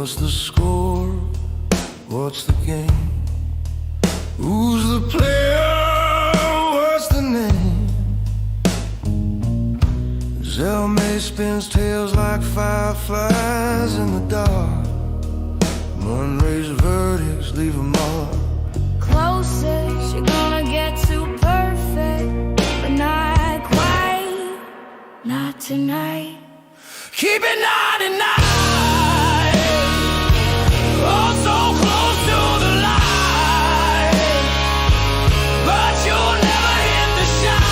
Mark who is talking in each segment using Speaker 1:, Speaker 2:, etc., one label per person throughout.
Speaker 1: What's the score? What's the game? Who's the player? What's the name? Zelmae spins tails like fireflies in the dark. Monray's verdicts leave a mark.
Speaker 2: Closest you're gonna get to perfect, but not quite, not tonight.
Speaker 1: Keep it 99. Oh, so close to the light, but you'll never hit the shine.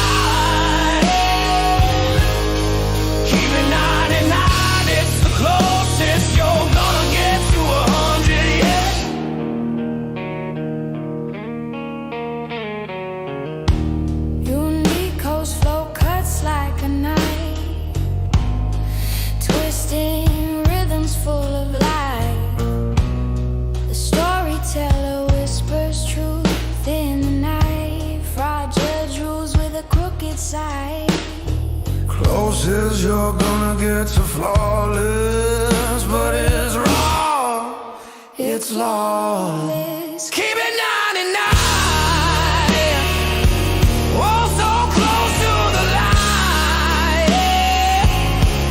Speaker 1: Keep it 99. It's the closest you're gonna get to 100. Yeah.
Speaker 2: Uniqo's flow cuts like a knife, twisting rhythms full of life. The storyteller whispers truth in the night. Fraud judge rules with a crooked side.
Speaker 1: Closest you're gonna get to flawless, but it's raw, it's lawless. Keep it 99. Oh, so close to the light,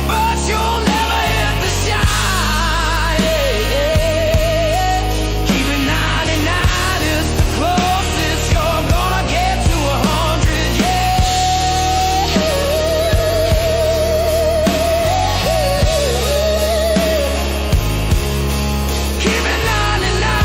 Speaker 1: but you'll never hit the shine. Keep it 99. It's the closest you're gonna get to 100. Yeah. Keep it 99.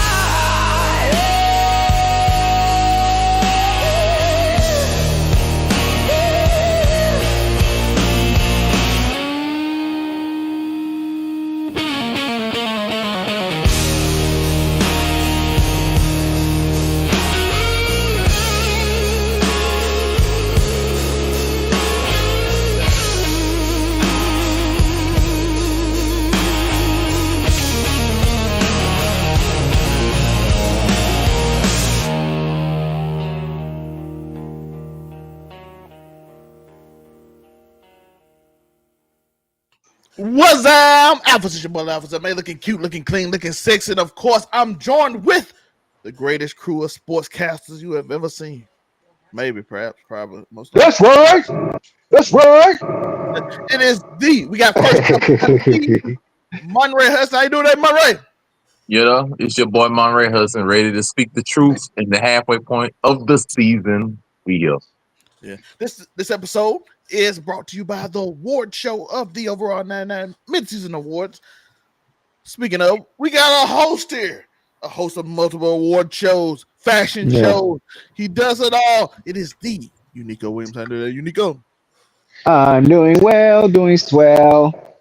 Speaker 3: What's up? Alpha, it's your boy Alpha. Zelmae, looking cute, looking clean, looking sexy. And of course, I'm joined with the greatest crew of sportscasters you have ever seen. Maybe, perhaps, probably, most of
Speaker 4: That's right. That's right.
Speaker 3: it is we got first Monray Hudson. How you doing there, Monray?
Speaker 5: You know, it's your boy Monray Hudson, ready to speak the truth in the halfway point of the season. We here.
Speaker 3: Yeah. This episode is brought to you by the award show of the overall 99 Midseason Awards. Speaking of, we got a host here, a host of multiple award shows, fashion shows. He does it all. It is the Uniqo Williams. How do that, Uniqo?
Speaker 4: I'm doing well, doing swell,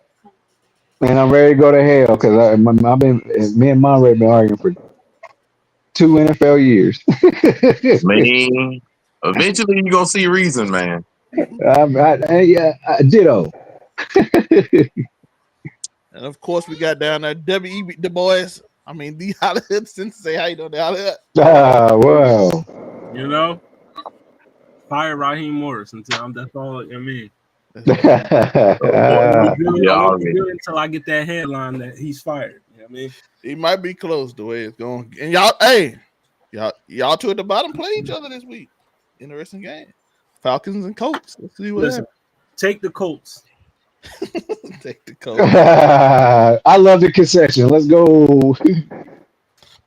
Speaker 4: and I'm ready to go to hell because I've been me and Monray been arguing for 2 NFL years.
Speaker 5: Man, eventually you're going to see reason, man.
Speaker 4: Ditto.
Speaker 3: And of course, we got down there W.E.B. Du Bois. I mean, the Hollywood Sensei. How you doing, the Hollywood?
Speaker 4: Wow.
Speaker 6: You know, fire Raheem Morris that's all I mean.
Speaker 5: Yeah,
Speaker 6: I won't
Speaker 5: already.
Speaker 6: be good until I get that headline that he's fired. You know what I mean?
Speaker 3: He might be close the way it's going. And y'all two at the bottom play each other this week. Interesting game. Falcons and Colts. Let's see what
Speaker 6: Listen, take the Colts.
Speaker 3: take the Colts.
Speaker 4: I love the concession. Let's go.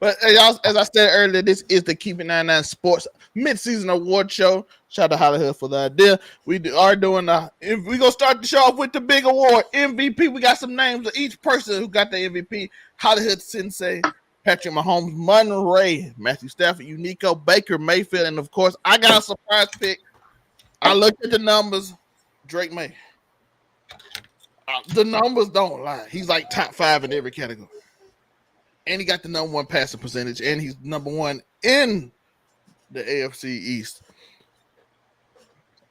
Speaker 3: But y'all, as I said earlier, this is the Keep It 99 Sports Mid-Season Award Show. Shout out to Hollywood for the idea. We're going to start the show off with the big award, MVP. We got some names of each person who got the MVP. Hollywood Sensei, Patrick Mahomes, Monray, Matthew Stafford, Uniqo, Baker Mayfield, and of course, I got a surprise pick. I looked at the numbers. Drake May. The numbers don't lie. He's like top 5 in every category. And he got the number 1 passing percentage, and he's number 1 in the AFC East.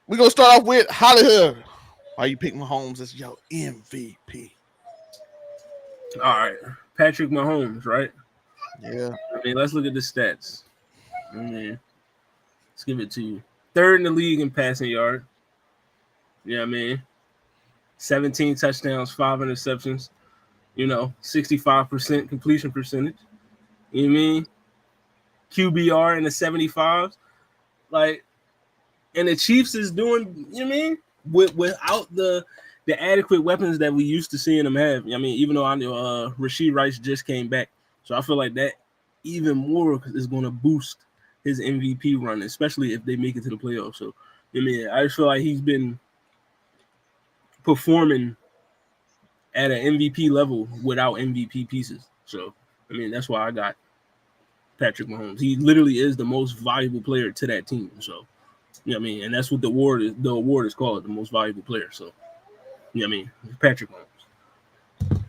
Speaker 3: We're going to start off with Hollywood. Why you pick Mahomes as your MVP?
Speaker 6: All right. Patrick Mahomes, right?
Speaker 3: Yeah.
Speaker 6: I mean, let's look at the stats. I mean, let's give it to you. 3rd in the league in passing yard. Yeah, I mean, 17 touchdowns, 5 interceptions. 65% completion percentage. You know what I mean? QBR in the 75s. Like, and the Chiefs is doing, you know what I mean? Without the adequate weapons that we used to seeing them have. I mean, even though I know Rashid Rice just came back. So I feel like that even more is going to boost his MVP run, especially if they make it to the playoffs. So, I mean, I just feel like he's been performing at an MVP level without MVP pieces. So, I mean, that's why I got Patrick Mahomes. He literally is the most valuable player to that team. So, you know what I mean? And that's what the award is. The award is called the most valuable player. So, you know what I mean? Patrick Mahomes.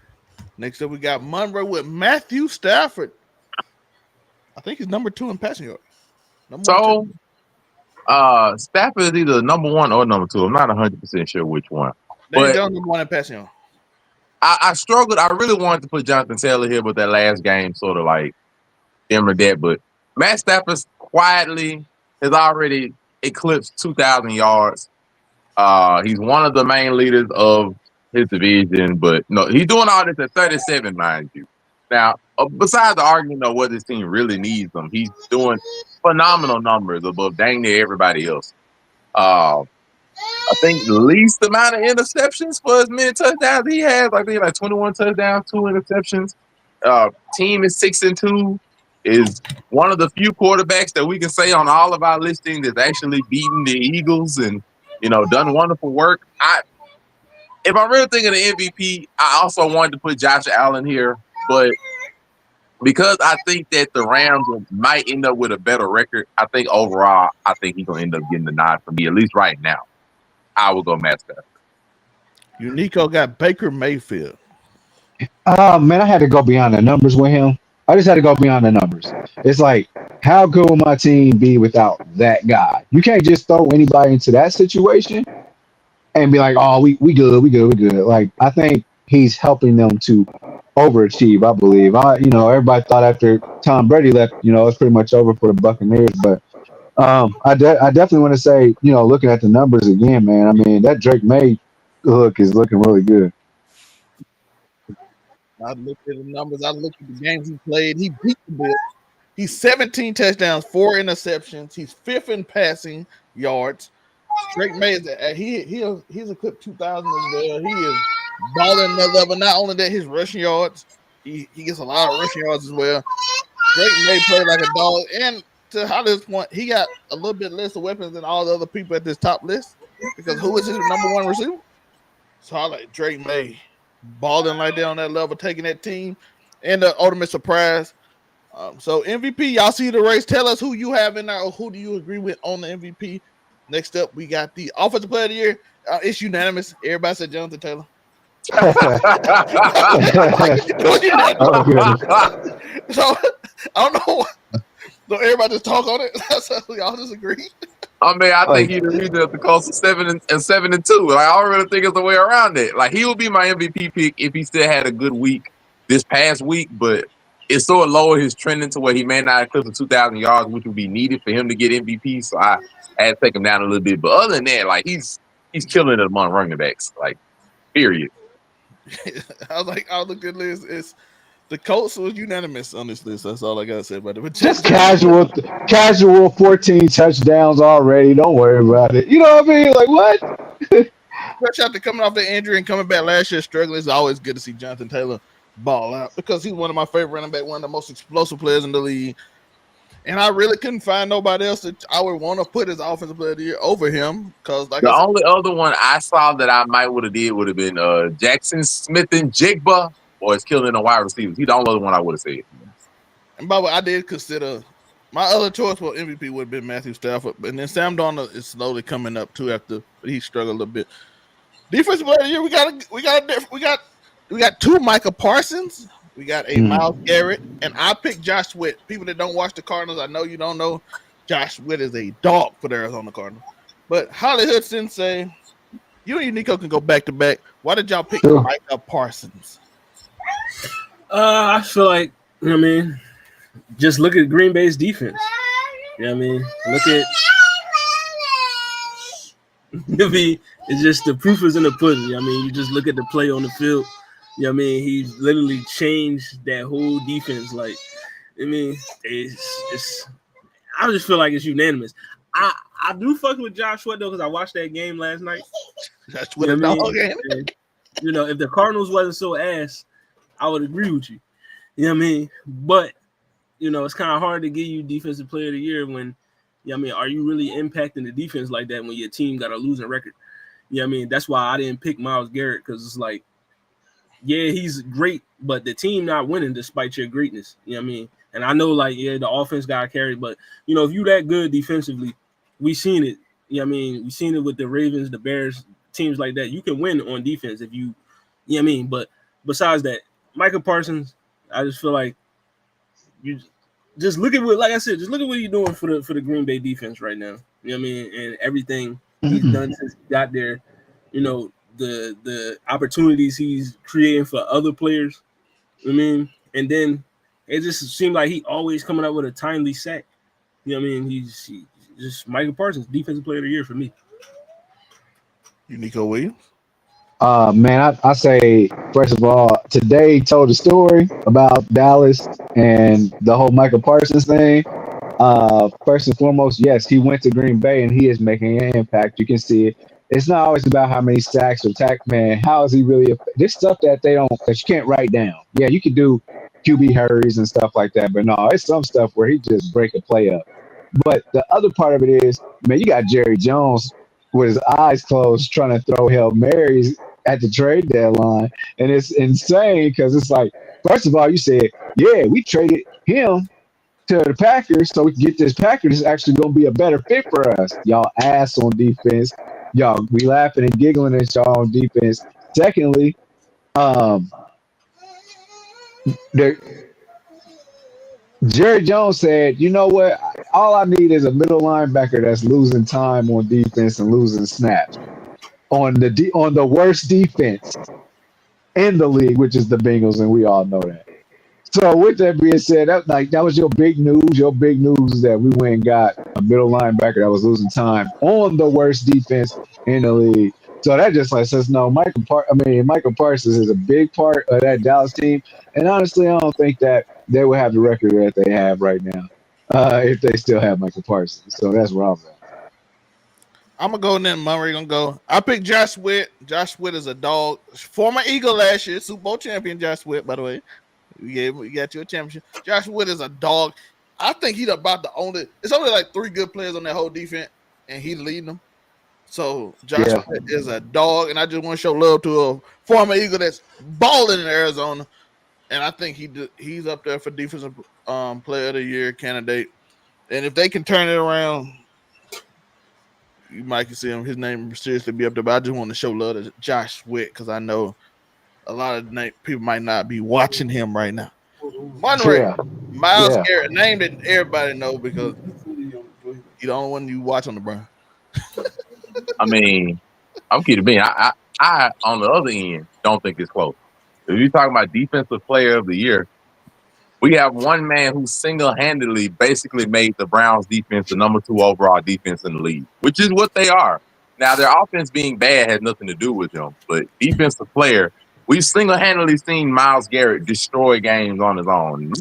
Speaker 3: Next up, we got Monray with Matthew Stafford. I think he's number 2 in passing yards.
Speaker 5: So, Stafford is either number 1 or number 2. I'm not 100% sure which one.
Speaker 3: They're number 1 in passing yards.
Speaker 5: I struggled. I really wanted to put Jonathan Taylor here, but that last game sort of like dimmered that. But Matt Stafford quietly has already eclipsed 2,000 yards. He's one of the main leaders of his division, but no, he's doing all this at 37, mind you. Now, besides the argument of what this team really needs him, he's doing phenomenal numbers above dang near everybody else. I think the least amount of interceptions for as many touchdowns he has. I think like 21 touchdowns, 2 interceptions. Team is 6-2. Is one of the few quarterbacks that we can say on all of our listings is actually beating the Eagles and done wonderful work. If I'm really thinking of MVP, I also wanted to put Josh Allen here, but because I think that the Rams might end up with a better record, I think overall, I think he's gonna end up getting the nod for me, at least right now. I will go Matt Stafford.
Speaker 3: Uniqo got Baker Mayfield.
Speaker 4: Man, I had to go beyond the numbers with him. I just had to go beyond the numbers. It's like, how good will my team be without that guy? You can't just throw anybody into that situation and be like, oh, we good. Like, I think he's helping them to overachieve, I believe. Everybody thought after Tom Brady left, it's pretty much over for the Buccaneers. But I definitely want to say, looking at the numbers again, man, I mean, that Drake May hook is looking really good.
Speaker 3: I looked at the numbers. I looked at the games he played. He beat the Bills. He's 17 touchdowns, 4 interceptions. He's 5th in passing yards. Drake May is he's eclipsed 2,000 as well. He is balling that level. Not only that, his rushing yards. He gets a lot of rushing yards as well. Drake May played like a dog. And to Holly's point, he got a little bit less of weapons than all the other people at this top list. Because who is his number 1 receiver? So I like Drake May balling like that on that level, taking that team, and the ultimate surprise. So MVP, y'all see the race. Tell us who you have in there or who do you agree with on the MVP. Next up, we got the Offensive Player of the Year. It's unanimous. Everybody said Jonathan Taylor. So I don't know. So everybody just talk on it. Y'all just agree.
Speaker 5: I mean, I think he's the reason at the cost of 7-2. Like, I don't really think it's the way around it. Like, he would be my MVP pick if he still had a good week this past week, but it's so low his trending to where he may not eclipse the 2,000 yards, which would be needed for him to get MVP. So I had to take him down a little bit. But other than that, like, he's killing it among running backs. Like, period.
Speaker 3: I was looking at this. It's the Colts was unanimous on this list. That's all I gotta say about it. But
Speaker 4: just casual 14 touchdowns already. Don't worry about it. You know what I mean? Like, what?
Speaker 3: Fresh after coming off the injury and coming back last year struggling, it's always good to see Jonathan Taylor ball out because he's one of my favorite running back, one of the most explosive players in the league. And I really couldn't find nobody else that I would want to put as offensive player of the year over him. Because like
Speaker 5: the only other one I saw that I might would have been Jackson Smith and Jigba, or it's killing the wide receivers. He's the only other one I would have said.
Speaker 3: And by the way, I did consider my other choice for MVP would have been Matthew Stafford, and then Sam Darnold is slowly coming up too after he struggled a little bit. Defensive player of the year, we got 2 Micah Parsons. We got a Myles Garrett, and I picked Josh Sweat. People that don't watch the Cardinals, I know you don't know, Josh Sweat is a dog for the Arizona Cardinals. But Hollywood Sensei, you and Uniqo can go back to back. Why did y'all pick Micah Parsons?
Speaker 6: I feel like, you know what I mean, just look at Green Bay's defense. You know what I mean? Look at it's just the proof is in the pudding. I mean, you just look at the play on the field. You know what I mean? He's literally changed that whole defense. Like, I mean, it's I just feel like it's unanimous. I do fuck with Josh Sweat though, because I watched that game last night.
Speaker 3: That's
Speaker 6: You
Speaker 3: what
Speaker 6: know
Speaker 3: a
Speaker 6: what I
Speaker 3: dog
Speaker 6: mean?
Speaker 3: game.
Speaker 6: And, you know, if the Cardinals wasn't so ass, I would agree with you. You know what I mean? But you know, it's kind of hard to give you defensive player of the year when, you know what I mean, are you really impacting the defense like that when your team got a losing record? You know what I mean? That's why I didn't pick Myles Garrett, because it's like, yeah, he's great, but the team not winning despite your greatness. You know what I mean? And I know, like, yeah, the offense got carried, but, you know, if you that good defensively, we seen it. You know what I mean? We seen it with the Ravens, the Bears, teams like that. You can win on defense if you know what I mean? But besides that, Micah Parsons, I just feel like you just look at what, like I said, just look at what he's doing for the Green Bay defense right now. You know what I mean? And everything he's done since he got there, you know, the opportunities he's creating for other players. You know what I mean? And then it just seemed like he always coming up with a timely sack. You know what I mean? He's just Michael Parsons, defensive player of the year for me.
Speaker 3: Uniqo Williams.
Speaker 4: Man, I say first of all, today told a story about Dallas and the whole Michael Parsons thing. First and foremost, yes, he went to Green Bay and he is making an impact. You can see it. It's not always about how many sacks or man. How is he really? This stuff that that you can't write down. Yeah, you can do QB hurries and stuff like that, but no, it's some stuff where he just break a play up. But the other part of it is, man, you got Jerry Jones with his eyes closed trying to throw Hail Marys at the trade deadline. And it's insane because it's like, first of all, you said, yeah, we traded him to the Packers so we can get this Packers is actually going to be a better fit for us. Y'all ass on defense. Y'all, we laughing and giggling at y'all on defense. Secondly, Jerry Jones said, you know what? All I need is a middle linebacker that's losing time on defense and losing snaps on the worst defense in the league, which is the Bengals, and we all know that. So with that being said, that was your big news. Your big news is that we went and got a middle linebacker that was losing time on the worst defense in the league. So that just lets us know Michael Parsons is a big part of that Dallas team. And honestly, I don't think that they would have the record that they have right now if they still have Michael Parsons. So that's where I'm at.
Speaker 3: I'm gonna go and then Monray gonna go. I picked Josh Sweat. Josh Sweat is a dog. Former Eagle last year, Super Bowl champion Josh Sweat, by the way. We got you a championship. Josh Sweat is a dog. I think he's about the only. It's only like 3 good players on that whole defense, and he's leading them. So Josh Sweat is a dog, and I just want to show love to a former Eagle that's balling in Arizona, and I think he's up there for defensive player of the year candidate. And if they can turn it around, you might can see him. His name seriously be up there. But I just want to show love to Josh Sweat because I know a lot of people might not be watching him right now. Monray, Myles Garrett, name that everybody know because you're the only one you watch on the Browns.
Speaker 5: I mean, I'm keeping being. I on the other end don't think it's close. If you're talking about defensive player of the year, we have one man who single-handedly basically made the Browns defense the number 2 overall defense in the league, which is what they are. Now, their offense being bad has nothing to do with them, but defensive player, we've single-handedly seen Myles Garrett destroy games on his own.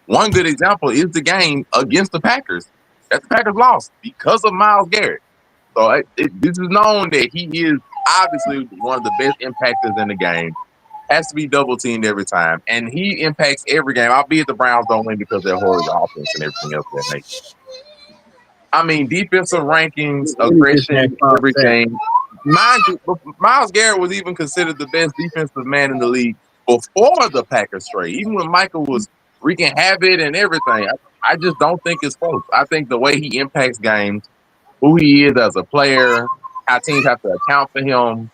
Speaker 5: One good example is the game against the Packers. That the Packers lost because of Myles Garrett. So this is known that he is obviously one of the best impactors in the game. Has to be double teamed every time, and he impacts every game. Albeit the Browns don't win because they're horrible offense and everything else of that nature. I mean, defensive rankings, aggression, everything. Mind you, Myles Garrett was even considered the best defensive man in the league before the Packers trade. Even when Michael was wreaking havoc and everything, I just don't think it's close. I think the way he impacts games, who he is as a player, how teams have to account for him,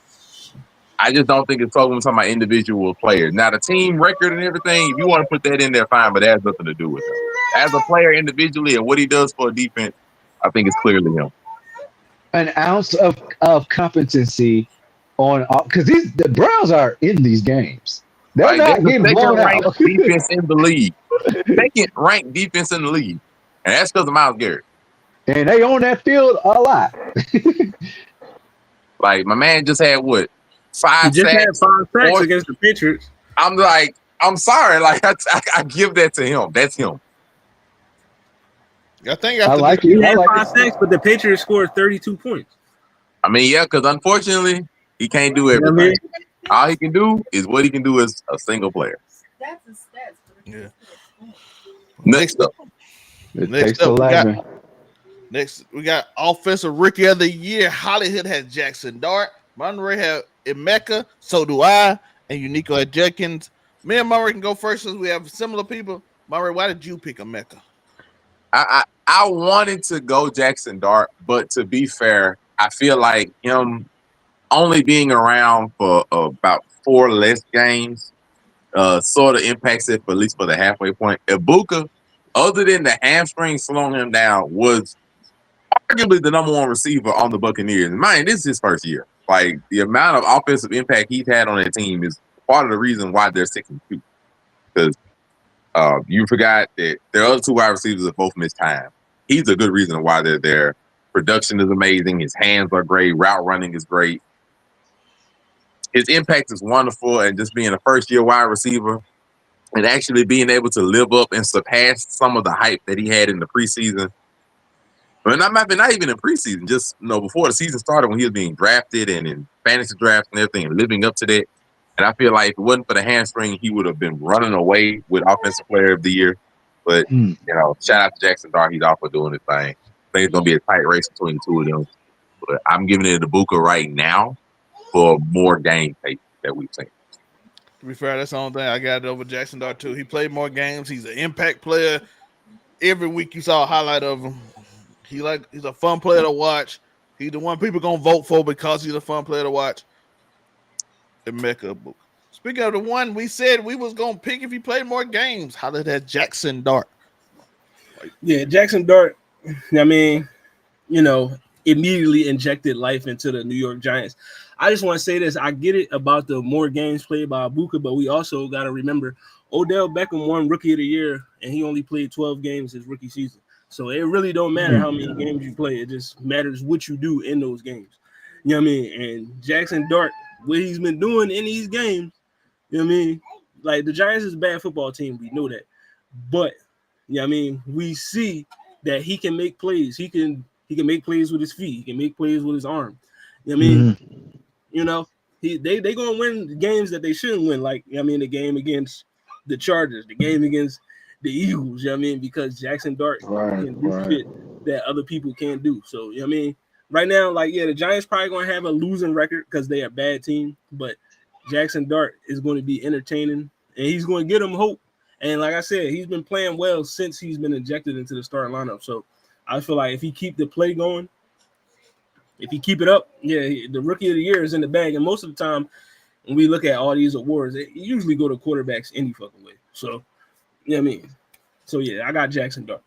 Speaker 5: I just don't think it's close when we're talking about individual players. Now, the team record and everything, if you want to put that in there, fine, but that has nothing to do with him. As a player individually and what he does for a defense, I think it's clearly him.
Speaker 4: An ounce of competency on because the Browns are in these games. They're not getting blown out.
Speaker 5: Defense in the league. Second ranked defense in the league. And that's because of Myles Garrett.
Speaker 4: And they own that field a lot.
Speaker 5: Like, my man just had what?
Speaker 6: He
Speaker 5: 5
Speaker 6: just had
Speaker 5: sacks.
Speaker 6: 5 sacks
Speaker 5: Or-
Speaker 6: against the Patriots.
Speaker 5: I'm like, I'm sorry. Like, I give that to him. That's him.
Speaker 3: I think
Speaker 4: I
Speaker 3: after
Speaker 4: like
Speaker 6: He
Speaker 4: it. I
Speaker 6: had
Speaker 4: like
Speaker 6: 5
Speaker 4: it.
Speaker 6: sacks, but the Patriots scored 32 points.
Speaker 5: I mean, yeah, because unfortunately, he can't do
Speaker 6: You know
Speaker 5: everything.
Speaker 6: what I mean?
Speaker 5: All he can do is what he can do as a single player.
Speaker 3: Yeah.
Speaker 5: Next up.
Speaker 4: It
Speaker 3: Next
Speaker 4: takes
Speaker 3: up, we got
Speaker 4: 11.
Speaker 3: we got offensive rookie of the year. Hollywood has Jackson Dart. Monray have Emeka. So do I. And Uniqo at Jenkins. Me and Monray can go first since we have similar people. Monray, why did you pick Emeka?
Speaker 5: I wanted to go Jackson Dart, but to be fair, I feel like him only being around for about 4 less games sort of impacts it, for at least for the halfway point. Ibuka, other than the hamstring slowing him down, was arguably the number 1 receiver on the Buccaneers. Mind, this is his first year. Like, the amount of offensive impact he's had on that team is part of the reason why they're 6-2. Because you forgot that their other 2 wide receivers have both missed time. He's a good reason why they're there. Production is amazing. His hands are great. Route running is great. His impact is wonderful. And just being a first-year wide receiver and actually being able to live up and surpass some of the hype that he had in the preseason. I mean, not even in preseason, just before the season started when he was being drafted and in fantasy drafts and everything, and living up to that. And I feel like if it wasn't for the hamstring, he would have been running away with Offensive Player of the Year. But, shout out to Jackson Dart. He's off for doing his thing. I think it's going to be a tight race between the 2 of them. But I'm giving it to Ibuka right now for more game tape that we've seen.
Speaker 3: To be fair, that's the only thing I got over Jackson Dart too. He played more games. He's an impact player. Every week you saw a highlight of him. He's a fun player to watch. He's the one people gonna vote for because he's a fun player to watch. Emeka. Speaking of the one we said we was gonna pick if he played more games, how did that Jackson Dart?
Speaker 6: Yeah, Jackson Dart, I mean, immediately injected life into the New York Giants. I just want to say this. I get it about the more games played by Ibuka, but we also got to remember Odell Beckham won Rookie of the Year, and he only played 12 games his rookie season. So it really don't matter how many games you play. It just matters what you do in those games. You know what I mean? And Jackson Dart, what he's been doing in these games, you know what I mean? Like, the Giants is a bad football team. We know that. But, you know what I mean? We see that he can make plays. He can make plays with his feet. He can make plays with his arm. You know what I mean? They going to win games that they shouldn't win. Like, the game against the Chargers, the game against the Eagles, because Jackson Dart can do shit that other people can't do. So, right now, the Giants probably going to have a losing record because they're a bad team, but Jackson Dart is going to be entertaining, and he's going to get them hope. And like I said, he's been playing well since he's been injected into the starting lineup. So I feel like if he keep the play going, if he keep it up, the Rookie of the Year is in the bag. And most of the time, when we look at all these awards, they usually go to quarterbacks any fucking way. So, So, I got Jackson Dart.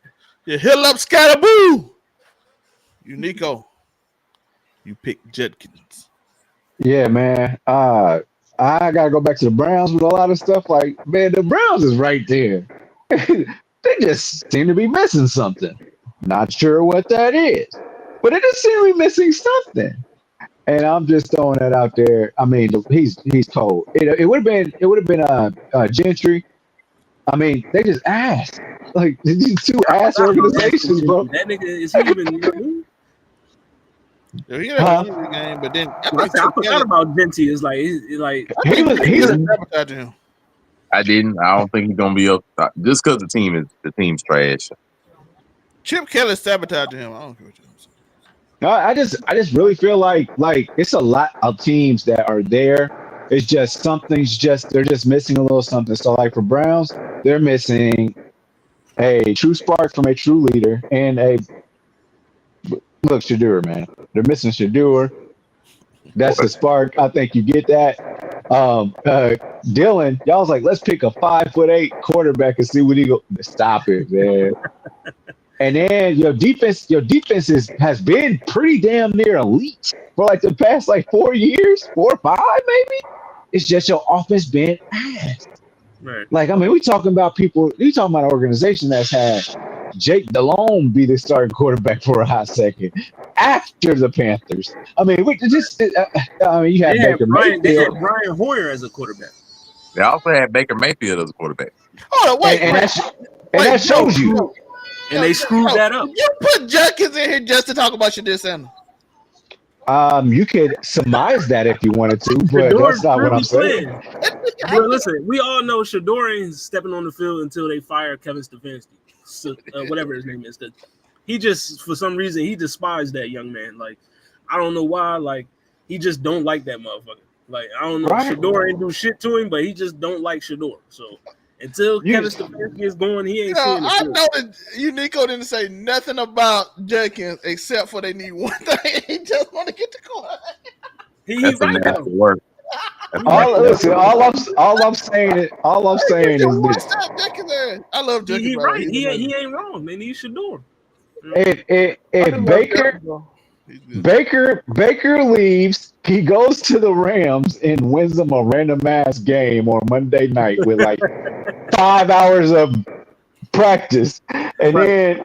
Speaker 3: Yeah, hill up, scatterboo. Uniqo. You pick Judkins.
Speaker 4: Yeah, man. I gotta go back to the Browns with a lot of stuff. Like, man, the Browns is right there. They just seem to be missing something. Not sure what that is, but it just seem to be missing something. And I'm just throwing that out there. I mean, he's cold. It would have been Gentry. I mean, they just ass. Like, these 2 ass organizations, bro.
Speaker 6: That nigga, is he even?
Speaker 3: Yeah, he had a game, but then
Speaker 6: I forgot about Gentry. It's like
Speaker 3: he's sabotaging him.
Speaker 5: I don't think he's gonna be up just because the team's trash.
Speaker 3: Chip Kelly sabotaging him. I don't care what you're saying.
Speaker 4: No, I just really feel like it's a lot of teams that are there. It's just they're just missing a little something. So like for Browns, they're missing a true spark from a true leader and look, Shadur, man. They're missing Shadur. That's the spark. I think you get that. Dylan, y'all was like, let's pick a 5'8" quarterback and see what he go. Stop it, man. And then your defense has been pretty damn near elite for like the past 4 years, 4 or 5 maybe. It's just your offense been ass.
Speaker 6: Right.
Speaker 4: We talking about an organization that's had Jake Delhomme be the starting quarterback for a hot second. after the Panthers. I mean, we just I mean, you had Baker
Speaker 6: They had
Speaker 4: Mayfield,
Speaker 6: Brian Hoyer as a quarterback.
Speaker 5: They also had Baker Mayfield as a quarterback.
Speaker 3: Hold on, wait,
Speaker 4: and
Speaker 3: wait,
Speaker 4: that
Speaker 3: Joe,
Speaker 4: shows you.
Speaker 3: Joe,
Speaker 6: And they screwed that up.
Speaker 3: You put Jenkins in here just to talk about Shadir Sanders.
Speaker 4: You could surmise that if you wanted to, but
Speaker 6: Shador
Speaker 4: that's not what
Speaker 6: should
Speaker 4: I'm
Speaker 6: be
Speaker 4: saying.
Speaker 6: playing. Well, listen, we all know Shador ain't stepping on the field until they fire Kevin Stefanski, so, whatever his name is. He just, for some reason, he despised that young man. Like, I don't know why. Like, he just don't like that motherfucker. Like, I don't know.
Speaker 4: Right.
Speaker 6: Shador ain't do shit to him, but he just don't like Shador. So until Kevin Stefanski is going, he ain't seeing the
Speaker 3: I
Speaker 6: field.
Speaker 3: know that Uniqo didn't say nothing about Jenkins except for they need one thing. He just want to get the car.
Speaker 6: He
Speaker 5: That's a
Speaker 6: right
Speaker 5: nasty
Speaker 6: though.
Speaker 5: work.
Speaker 4: All I'm saying is that
Speaker 3: Jenkins there. I love Jenkins.
Speaker 6: He
Speaker 3: by the way.
Speaker 6: right.
Speaker 3: He's
Speaker 6: He
Speaker 3: amazing.
Speaker 6: ain't wrong. They need Shador.
Speaker 4: if
Speaker 3: I do love
Speaker 4: Baker
Speaker 3: Jenkins, though. He's good.
Speaker 4: Baker leaves, he goes to the Rams and wins them a random ass game on Monday night with like 5 hours of practice, and then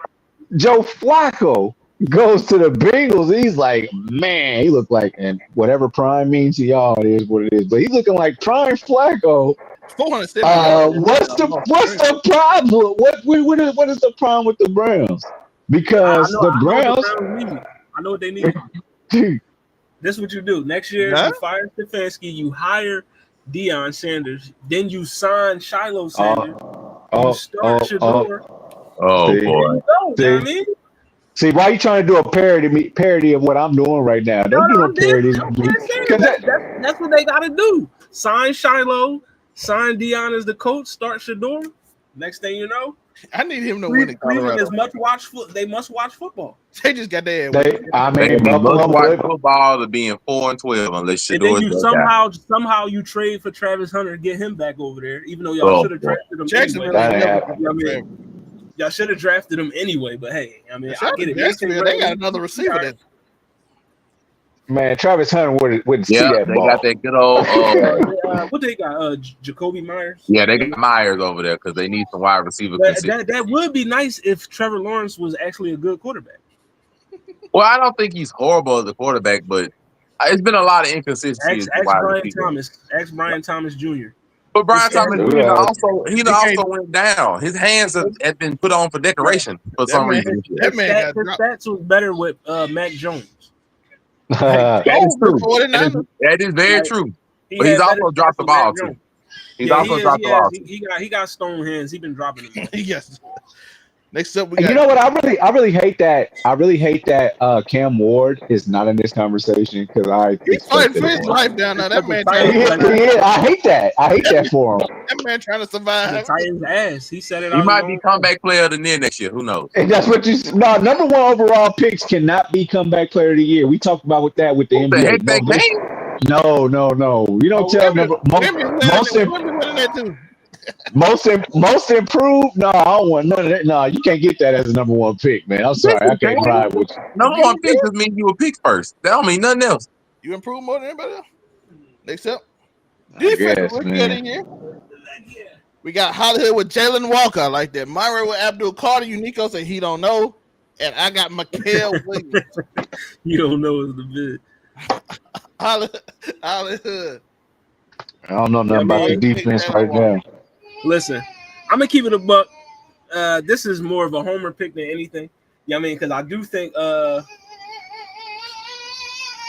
Speaker 4: Joe Flacco goes to the Bengals. He's like, man, he looked like, and whatever prime means to y'all, it is what it is. But he's looking like prime Flacco.
Speaker 3: 470
Speaker 4: What's the problem? What is the problem with the Browns? Because the Browns,
Speaker 6: I know what they need. This is what you do. Next year,
Speaker 3: Huh?
Speaker 6: you fire Stefanski, you hire Deion Sanders, then you sign Shiloh Sanders, you start Shador.
Speaker 5: Oh
Speaker 4: See?
Speaker 5: boy.
Speaker 6: You know what I mean?
Speaker 4: See, why are you trying to do a parody of what I'm doing right now? Don't do no parodies.
Speaker 6: That's what they got to do. Sign Shiloh, sign Deion as the coach, start Shador. Next thing you know,
Speaker 3: I need him to win in
Speaker 6: Cleveland
Speaker 3: Colorado.
Speaker 6: they must watch football.
Speaker 3: They just got their
Speaker 4: They
Speaker 5: Buffalo watch
Speaker 4: would.
Speaker 5: football to being 4-12 unless
Speaker 6: And then
Speaker 5: Shador
Speaker 6: you
Speaker 5: does that.
Speaker 6: somehow you trade for Travis Hunter, get him back over there, even though y'all should have drafted him
Speaker 3: Jacksonville
Speaker 6: anyway.
Speaker 4: That
Speaker 3: ain't
Speaker 6: You know what I
Speaker 3: never-
Speaker 6: mean? Y'all should have drafted him anyway, but hey, I mean,
Speaker 3: Shout
Speaker 6: I
Speaker 3: out
Speaker 6: get
Speaker 3: to
Speaker 6: it.
Speaker 3: Jacksonville, they got another receiver there.
Speaker 4: Man, Travis Hunter wouldn't see
Speaker 5: Yeah,
Speaker 4: that
Speaker 5: they
Speaker 4: ball.
Speaker 5: got that good old.
Speaker 6: What they got? Jacoby Myers.
Speaker 5: Yeah, they got Myers over there because they need some wide receiver.
Speaker 6: That would be nice if Trevor Lawrence was actually a good quarterback.
Speaker 5: Well, I don't think he's horrible as a quarterback, but it's been a lot of inconsistency as a wide receiver.
Speaker 6: Ask Brian Thomas Jr.
Speaker 5: But Brian Thomas Jr. also
Speaker 3: can't-
Speaker 5: went down. His hands have been put on for decoration for some reason.
Speaker 3: That man got
Speaker 6: His
Speaker 3: dropped.
Speaker 6: stats was better with Mac Jones.
Speaker 5: That is true.
Speaker 3: 49ers.
Speaker 5: That is very true.
Speaker 6: He
Speaker 5: But he's
Speaker 6: had
Speaker 5: also
Speaker 6: better
Speaker 5: dropped the
Speaker 6: stats with Mac
Speaker 5: ball too.
Speaker 6: Jones.
Speaker 5: He's
Speaker 6: Yeah,
Speaker 5: also dropped the ball too.
Speaker 6: He got stone hands. He's been dropping them.
Speaker 3: Yes. Next up, we
Speaker 4: And
Speaker 3: got.
Speaker 4: you know what? I really hate that Cam Ward is not in this conversation because
Speaker 3: He's fighting for his life down there. That man
Speaker 6: He
Speaker 3: trying
Speaker 6: is.
Speaker 3: to,
Speaker 4: I hate that for him.
Speaker 3: that man trying to
Speaker 6: The
Speaker 3: survive.
Speaker 6: Titans ass. He said it.
Speaker 5: He
Speaker 6: out
Speaker 5: might
Speaker 6: his
Speaker 5: be
Speaker 6: own
Speaker 5: comeback player of the year next year. Who knows?
Speaker 4: And that's what number one overall picks cannot be comeback player of the year. We talked about with the
Speaker 5: What the
Speaker 4: NBA.
Speaker 5: heck that game?
Speaker 4: No. You don't tell
Speaker 3: Women winning that too.
Speaker 4: most improved. No, I don't want none of that. No, you can't get that as a number one pick, man. I'm sorry, I can't ride with you.
Speaker 5: Number one pick just means you were picked first. That don't mean nothing else.
Speaker 3: You improve more than anybody else. Next up,
Speaker 4: guess,
Speaker 3: defense look good
Speaker 4: man.
Speaker 3: in here. We got Hollywood with Jalen Walker. I like that. Monray with Abdul Carter. Uniqo said he don't know. And I got Mikael Williams.
Speaker 6: You don't know is the bid.
Speaker 3: Hollywood.
Speaker 4: I don't know nothing about the defense right now.
Speaker 6: Listen, I'm gonna keep it a buck. This is more of a homer pick than anything. You know what I mean? Because I do think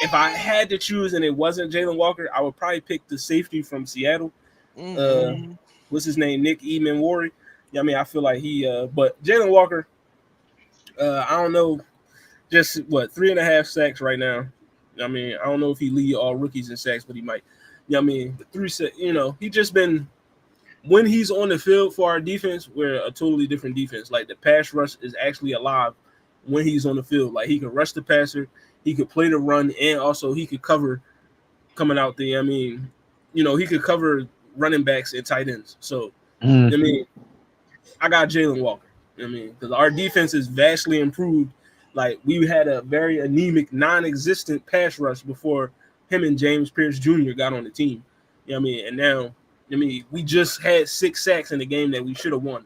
Speaker 6: if I had to choose and it wasn't Jalen Walker, I would probably pick the safety from Seattle. What's his name? Nick Eamon-Warry. You know what I mean? I feel like but Jalen Walker, I don't know, just 3.5 sacks right now. I mean, I don't know if he lead all rookies in sacks, but he might. You know what I mean? 3 sacks, he just been, when he's on the field for our defense, we're a totally different defense. Like the pass rush is actually alive when he's on the field. Like he can rush the passer, he could play the run, and also he could cover coming out there. I mean, he could cover running backs and tight ends. So, I mean, I got Jalen Walker. I mean, because our defense is vastly improved. Like we had a very anemic, non-existent pass rush before him and James Pierce Jr. got on the team. You know what I mean? And now, we just had 6 sacks in the game that we should have won.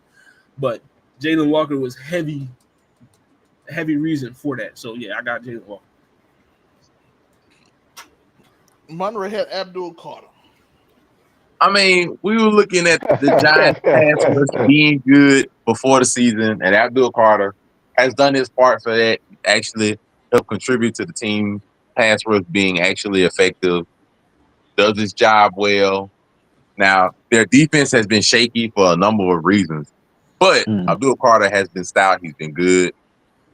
Speaker 6: But Jalen Walker was heavy reason for that. So, yeah, I got Jalen Walker.
Speaker 3: Monray had Abdul Carter.
Speaker 5: I mean, we were looking at the Giants pass rush being good before the season, and Abdul Carter has done his part for that. Actually, help contribute to the team pass rush being actually effective. Does his job well. Now, their defense has been shaky for a number of reasons, but Abdul Carter has been stout. He's been good.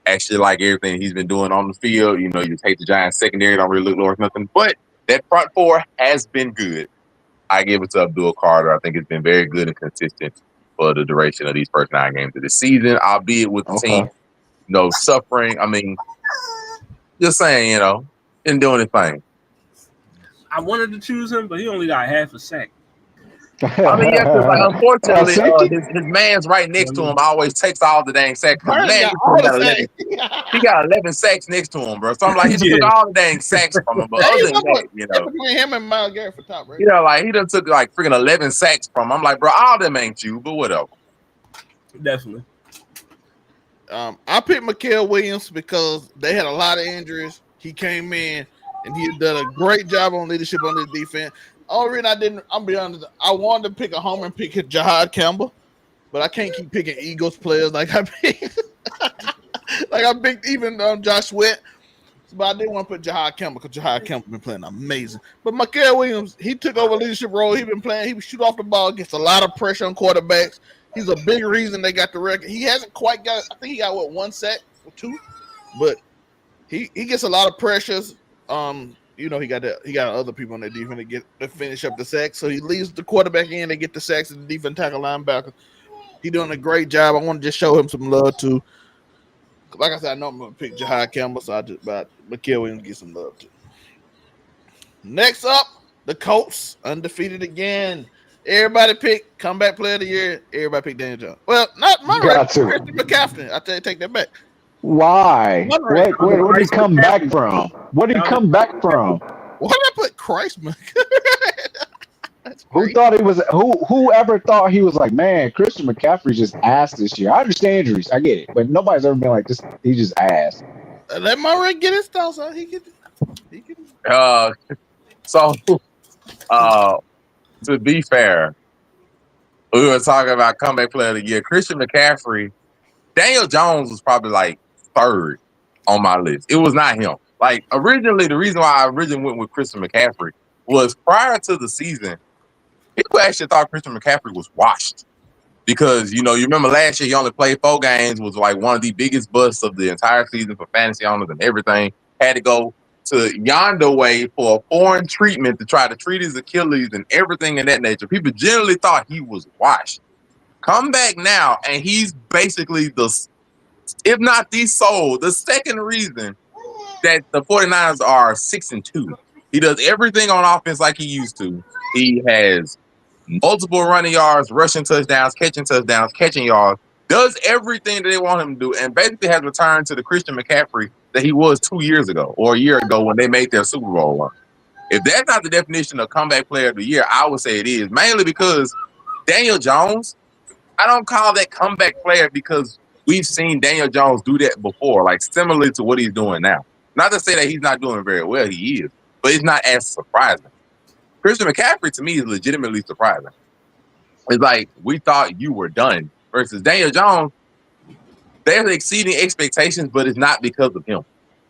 Speaker 5: Actually, like everything he's been doing on the field, you know, you take the Giants secondary, don't really look like nothing, but that front four has been good. I give it to Abdul Carter. I think it's been very good and consistent for the duration of these first 9 games of the season, albeit with the team, you know, suffering. I mean, just saying, you know, been doing his thing.
Speaker 6: I wanted to choose him, but he only got half a sack.
Speaker 5: I mean, yeah, because like, unfortunately, his man's right next to him always takes all the dang sacks. He got 11 sacks next to him, bro. So I'm like, he took all the dang sacks from him. But other than that, you know,
Speaker 3: between him and Miles Garrett for top, right?
Speaker 5: You know, like he done took like freaking 11 sacks from him. I'm like, bro, all them ain't you, but whatever.
Speaker 6: Definitely.
Speaker 3: I picked Mikael Williams because they had a lot of injuries. He came in and he had done a great job on leadership on this defense. Only reason I'm be honest, I wanted to pick a home and pick Jahad Campbell, but I can't keep picking Eagles players like I picked. Like I picked even Josh Sweat, but I didn't want to put Jahad Campbell because Jahad Campbell been playing amazing. But Mikael Williams, he took over leadership role. He been playing. He would shoot off the ball, gets a lot of pressure on quarterbacks. He's a big reason they got the record. He hasn't quite got. I think he got 1 sack or 2, but he gets a lot of pressures. You know, he got other people on that defense to finish up the sacks. So he leaves the quarterback in. They get the sacks and the defense tackle linebacker. He doing a great job. I want to just show him some love too. Like I said, I know I'm gonna pick Jahad Campbell, so but Mikael Williams get some love too. Next up, the Colts undefeated again. Everybody pick comeback player of the year. Everybody pick Daniel Jones. Well, not Monray. Christian McCaffrey. I tell you, take that back.
Speaker 4: Why? Where did he come back from? What did he come back from?
Speaker 3: Why did I put Christ McCaffrey?
Speaker 4: Who thought he was? Whoever thought he was like, man, Christian McCaffrey's just ass this year. I understand injuries, I get it, but nobody's ever been like this. He just ass.
Speaker 3: Let Monray get his thoughts out. He can.
Speaker 5: To be fair, we were talking about comeback player of the year. Christian McCaffrey, Daniel Jones was probably like 3rd on my list. It was not him. Like originally, the reason why I originally went with Christian McCaffrey was prior to the season, people actually thought Christian McCaffrey was washed because, you know, you remember last year he only played 4 games, was like one of the biggest busts of the entire season for fantasy owners and everything. Had to go to yonder way for a foreign treatment to try to treat his Achilles and everything of that nature. People generally thought he was washed. Come back now, and he's basically if not the sole, the second reason that the 49ers are 6-2. He does everything on offense like he used to. He has multiple running yards, rushing touchdowns, catching yards, does everything that they want him to do, and basically has returned to the Christian McCaffrey that he was 2 years ago or a year ago when they made their Super Bowl run. If that's not the definition of comeback player of the year, I would say it is, mainly because Daniel Jones, I don't call that comeback player because we've seen Daniel Jones do that before, like similarly to what he's doing now. Not to say that he's not doing very well, he is, but it's not as surprising. Christian McCaffrey, to me, is legitimately surprising. It's like, we thought you were done. Versus Daniel Jones, they're exceeding expectations, but it's not because of him.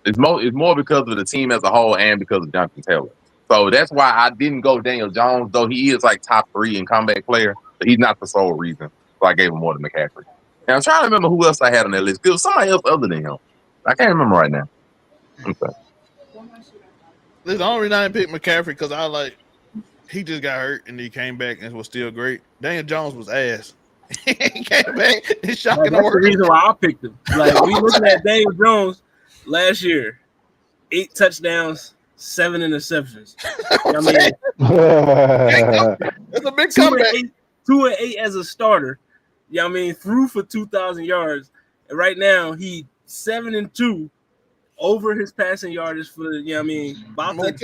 Speaker 5: It's more because of the team as a whole and because of Jonathan Taylor. So that's why I didn't go Daniel Jones, though he is like top 3 in comeback player, but he's not the sole reason. So I gave him more to McCaffrey. And I'm trying to remember who else I had on that list. It was somebody else other than him. I can't remember right now. Okay.
Speaker 3: The only reason I didn't pick McCaffrey because he just got hurt and he came back and was still great. Daniel Jones was ass. He came back. It's shocking.
Speaker 6: That's the reason why I picked him. Like we looking at Daniel Jones last year, 8 touchdowns, 7 interceptions. I mean,
Speaker 3: it's a big comeback.
Speaker 6: 2 and 8 as a starter. Yeah, I mean, threw for 2,000 yards. And right now, he 7-2 over his passing yardage for the. I mean, about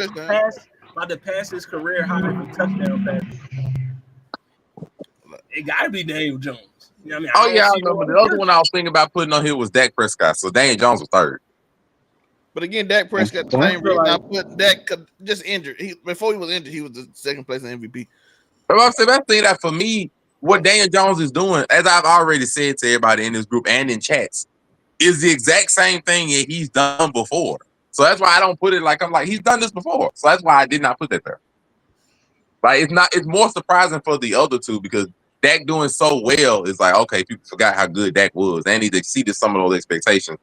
Speaker 6: to pass his career high for touchdown passes. It got to be Daniel Jones. You know what I mean?
Speaker 5: I remember. The other one I was thinking about putting on here was Dak Prescott. So Daniel Jones was 3rd.
Speaker 3: But again, Dak Prescott the same reason I put Dak just injured. Before he was injured, he was the second place in MVP.
Speaker 5: But I'm saying that thing that for me, what Daniel Jones is doing, as I've already said to everybody in this group and in chats, is the exact same thing that he's done before. So that's why I don't put it like I'm like he's done this before. So that's why I did not put that there. Like it's more surprising for the other two because Dak doing so well is like, okay, people forgot how good Dak was, and he's exceeded some of those expectations.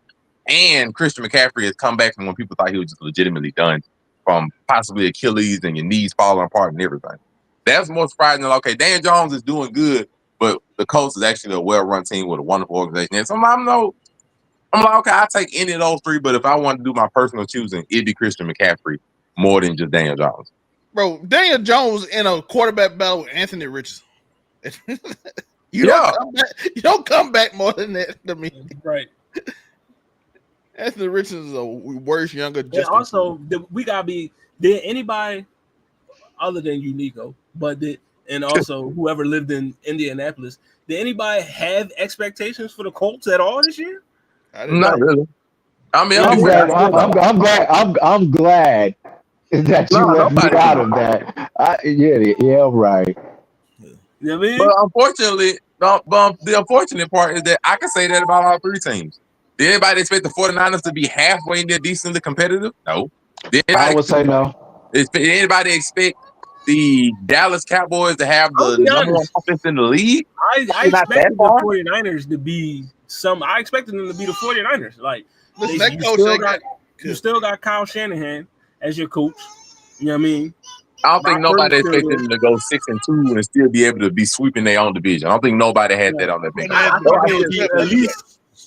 Speaker 5: And Christian McCaffrey has come back from when people thought he was just legitimately done from possibly Achilles and your knees falling apart and everything. That's more surprising than, okay, Dan Jones is doing good, but the Colts is actually a well-run team with a wonderful organization. And so I'm like, okay, I'll take any of those three, but if I want to do my personal choosing, it'd be Christian McCaffrey more than just Daniel Jones.
Speaker 3: Bro, Daniel Jones in a quarterback battle with Anthony Richardson. You don't come back more than that to me.
Speaker 6: Right.
Speaker 3: Anthony Richardson is a worse, younger.
Speaker 6: And also, we gotta be. Did anybody other than Uniqo, and also whoever lived in Indianapolis, did anybody have expectations for the Colts at all this year?
Speaker 5: Not really. I mean,
Speaker 4: I'm glad that you left me out of that. Right.
Speaker 6: You know what I mean?
Speaker 5: But unfortunately, the unfortunate part is that I can say that about all three teams. Did anybody expect the 49ers to be halfway in there decently competitive? No.
Speaker 4: I would say no.
Speaker 5: Did anybody expect the Dallas Cowboys to have the number one offense in the league?
Speaker 6: I expected the 49ers to be I expected them to be the 49ers. Like, you still got Kyle Shanahan as your coach. You know what I mean?
Speaker 5: I don't think nobody expected them to go 6-2 and still be able to be sweeping their own division. I don't think nobody had that on their bench.
Speaker 6: I thought they would be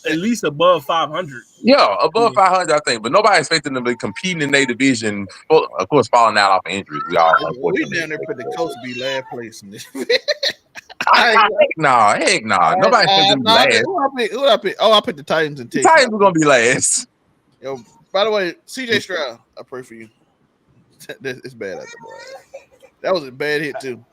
Speaker 6: at least above 500.
Speaker 5: Yeah, above 500, I think. But nobody expected them to be competing in their division. Of course, falling out off injuries. We all
Speaker 3: we down there put the Colts to be last place in this.
Speaker 5: Heck no. Nobody expected them to be last.
Speaker 3: Who I pick? Oh, I picked the Titans and
Speaker 5: Texans. Titans were gonna be last.
Speaker 3: Yo, by the way, CJ Stroud, I pray for you. It's bad at the boy. That was a bad hit too.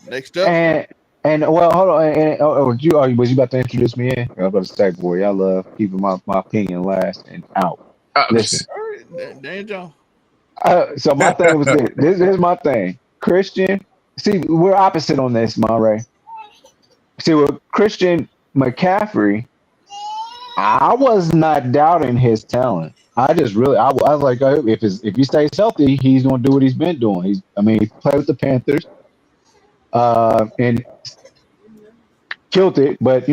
Speaker 3: Next up,
Speaker 4: and well, hold on. Was you about to introduce me in? I was about to say, boy, I love keeping my opinion last and out. Listen,
Speaker 3: Dan Jones.
Speaker 4: So my thing was this. This is my thing. Christian, see, we're opposite on this, Monray. See, with Christian McCaffrey, I was not doubting his talent. I just really, I was like, if he stays healthy, he's going to do what he's been doing. He played with the Panthers, and killed it, but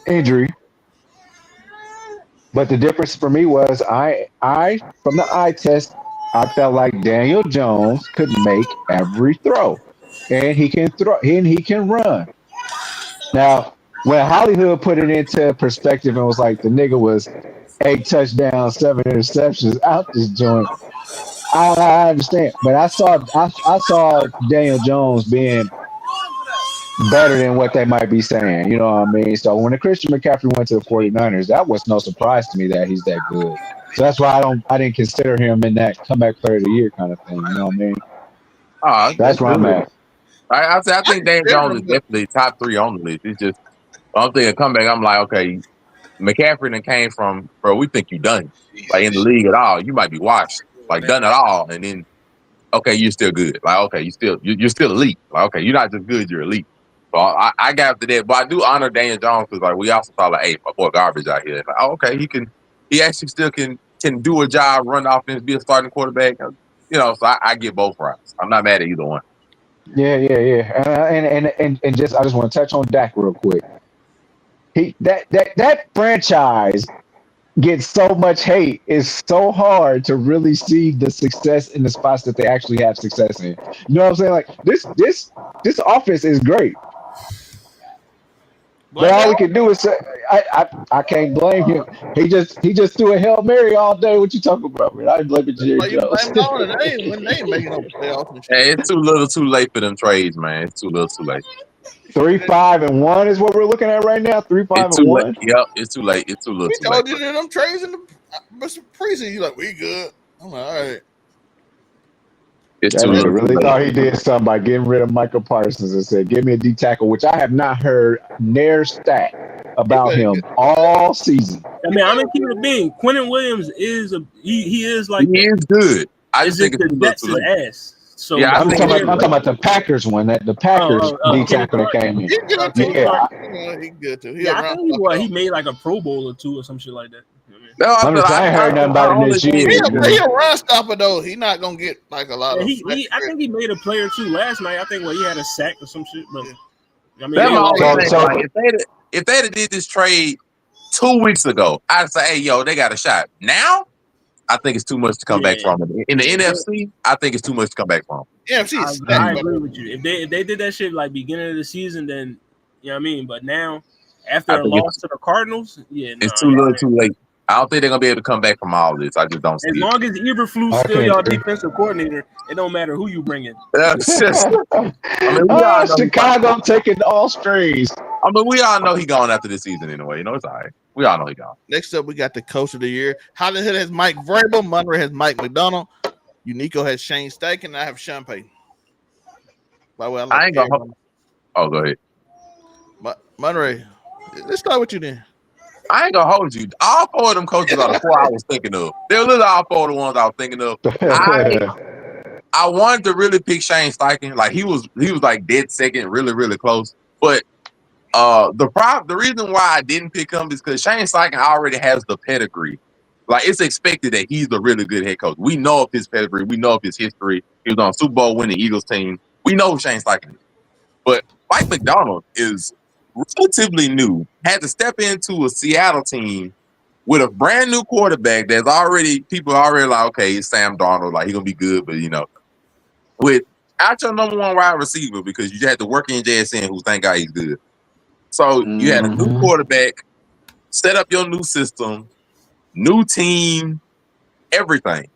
Speaker 4: injury. But the difference for me was I from the eye test, I felt like Daniel Jones could make every throw, and he can throw, and he can run. Now, when Hollywood put it into perspective and was like the nigga was 8 touchdowns, 7 interceptions out this joint, I understand. But I saw Daniel Jones being better than what they might be saying. You know what I mean? So when the Christian McCaffrey went to the 49ers, that was no surprise to me that he's that good. So that's why I didn't consider him in that comeback player of the year kind of thing. You know what I mean? That's where I'm at.
Speaker 5: I think Daniel Jones is definitely top 3 on the list. It's just I'm thinking comeback. I'm like, okay, McCaffrey then came from, bro, we think you done. Like in the league at all, you might be washed. Like done at all, and then okay, you're still good. Like okay, you're still elite. Like okay, you're not just good, you're elite. So I got to that, but I do honor Daniel Jones because like we also thought like, hey, my boy garbage out here. Like, okay, he actually still can do a job, run offense, be a starting quarterback. So I get both routes. I'm not mad at either one.
Speaker 4: Yeah. And just I just want to touch on Dak real quick. That franchise gets so much hate. It's so hard to really see the success in the spots that they actually have success in. You know what I'm saying? Like this offense is great. But all we can do is say, I can't blame him. He just threw a Hail Mary all day. What you talking about, man? I didn't blame it Jerry Jones.
Speaker 5: Hey, it's too little too late for them trades, man. It's too little too late.
Speaker 4: 3-5-1 is what we're looking at right now. 3-5-1.
Speaker 5: Yep, it's too late. It's too little.
Speaker 3: We told you that them trades in the preseason. You like, we good. I'm like, all right.
Speaker 5: It's
Speaker 4: That
Speaker 5: too
Speaker 4: nigga
Speaker 5: little, too
Speaker 4: really
Speaker 5: late.
Speaker 4: thought he did something by getting rid of Michael Parsons and said, "Give me a D tackle," which I have not heard near stat
Speaker 3: He
Speaker 4: about
Speaker 3: better
Speaker 4: him
Speaker 3: get.
Speaker 4: all season.
Speaker 6: I mean, I'm gonna keep it being. Quentin Williams is he is
Speaker 5: He
Speaker 6: like that.
Speaker 5: is good. I
Speaker 6: It's
Speaker 5: just
Speaker 6: just
Speaker 5: think it's
Speaker 6: the
Speaker 5: too little, too
Speaker 6: Jets is
Speaker 5: late.
Speaker 6: ass. So
Speaker 5: Yeah, I
Speaker 6: to
Speaker 5: think it's
Speaker 6: where
Speaker 4: I'm
Speaker 5: too
Speaker 4: talking
Speaker 5: late.
Speaker 4: about the Packers one, that the Packers D
Speaker 6: Kenny
Speaker 4: tackle that
Speaker 6: Clark.
Speaker 4: came in.
Speaker 3: He good too.
Speaker 4: Yeah,
Speaker 3: He good too. He
Speaker 6: Yeah, I
Speaker 3: around
Speaker 6: think he
Speaker 3: fuck it
Speaker 6: was. He
Speaker 3: up.
Speaker 6: made like a Pro Bowl or two or some shit like that. You know what I mean?
Speaker 5: No, I
Speaker 4: I'm
Speaker 5: said
Speaker 4: just, I ain't heard nothing
Speaker 5: I
Speaker 4: about him
Speaker 5: only
Speaker 4: this
Speaker 5: think
Speaker 4: year.
Speaker 3: He
Speaker 5: it's
Speaker 3: a,
Speaker 5: just
Speaker 3: he a run stopper though. He not gonna get like a lot
Speaker 6: Yeah,
Speaker 3: of
Speaker 6: he I think he made a play or two last night. I think he had a sack or some shit. But I mean,
Speaker 5: that's
Speaker 6: they
Speaker 5: my
Speaker 6: lost.
Speaker 5: only thing.
Speaker 4: So
Speaker 5: Like if they'd have did this trade 2 weeks ago, I'd say, hey, yo, they got a shot. Now, I think it's too much to come back
Speaker 6: Yeah,
Speaker 5: from it. In the NFC, I think it's too much to come back from.
Speaker 3: Yeah, she's
Speaker 6: I
Speaker 3: stacked. But
Speaker 6: agree with you. If they did that shit like beginning of the season, then you know what I mean. But now,
Speaker 5: I
Speaker 6: after a
Speaker 5: think
Speaker 6: loss to the Cardinals, yeah,
Speaker 5: it's
Speaker 6: nah.
Speaker 5: too little, too late. I don't think they're gonna be able to come back from all this. I just don't
Speaker 6: As
Speaker 5: see it.
Speaker 6: long as Eberflus
Speaker 4: I
Speaker 6: still
Speaker 4: can't.
Speaker 6: y'all defensive coordinator, it don't matter who you bring in.
Speaker 5: That's just, I mean, we all know.
Speaker 4: Chicago taking all strays.
Speaker 5: I mean, we all know he gone after this season anyway. You know, it's all right. We all know he gone.
Speaker 3: next up, we got the coach of the year. Hollywood has Mike Vrabel. Monray has Mike McDonald. Uniqo has Shane Steichen. And I have Sean Payton. By the way, I
Speaker 5: I
Speaker 3: like
Speaker 5: ain't gonna. Oh, go ahead.
Speaker 3: Monray. Let's start with you then.
Speaker 5: I ain't gonna hold you. All four of them coaches are the four I was thinking of. They're literally all four of the ones I was thinking of. I wanted to really pick Shane Steichen. Like he was like dead second, really, really close. But the reason why I didn't pick him is because Shane Steichen already has the pedigree. Like it's expected that he's a really good head coach. We know of his pedigree. We know of his history. He was on Super Bowl winning Eagles team. We know who Shane Steichen is. But Mike McDonald is relatively new. Had to step into a Seattle team with a brand new quarterback that's already people are already like, okay, it's Sam Darnold, like he's gonna be good, but you know, without your number one wide receiver because you had to work in JSN, who thank God he's good. So you had a new quarterback, set up your new system, new team, everything,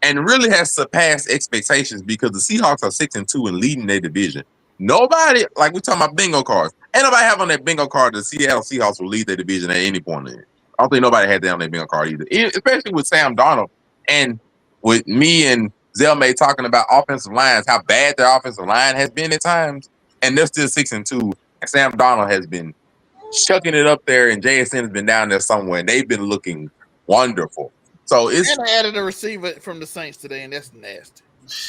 Speaker 5: and really has surpassed expectations because the Seahawks are 6-2 and leading their division. Nobody, like we're talking about bingo cards, ain't nobody have on that bingo card the Seattle Seahawks will lead their division at any point in it. I don't think nobody had that on their bingo card either, especially with Sam Darnold and with me and Zelmae talking about offensive lines, how bad their offensive line has been at times, and they're still 6-2. And Sam Darnold has been chucking it up there, and JSN has been down there somewhere, and they've been looking wonderful. So it's
Speaker 3: And I added a receiver from the Saints today, and that's nasty.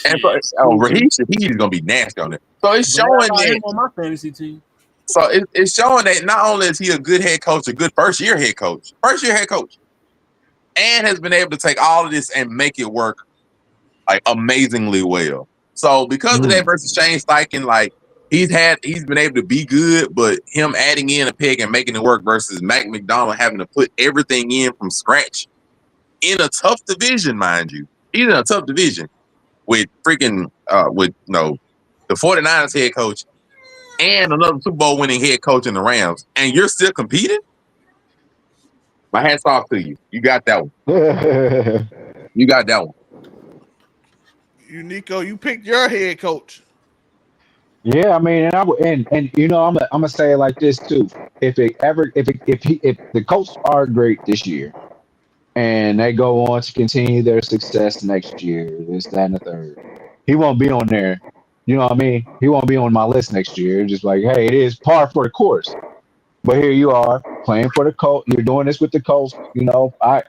Speaker 5: and so Raheem Shaheed is gonna be nasty on it. So it's
Speaker 6: But
Speaker 5: showing
Speaker 6: I got
Speaker 5: that.
Speaker 6: him on my fantasy team.
Speaker 5: So it's showing that not only is he a good head coach, a good first year head coach, and has been able to take all of this and make it work like amazingly well. So because of that versus Shane Steichen, like he's been able to be good, but him adding in a peg and making it work versus Mac McDonald having to put everything in from scratch in a tough division, mind you. He's in a tough division with freaking the 49ers head coach and another Super Bowl winning head coach in the Rams, and you're still competing? My hats off to you. You got that one. You got that one.
Speaker 3: Uniqo, you picked your head coach.
Speaker 4: Yeah, I mean, and you know, I'm gonna say it like this too. If the Colts are great this year, and they go on to continue their success next year, this, that, and the third, he won't be on there. You know what I mean? He won't be on my list next year. Just like, hey, it is par for the course. But here you are playing for the Colts. You're doing this with the Colts. You know, I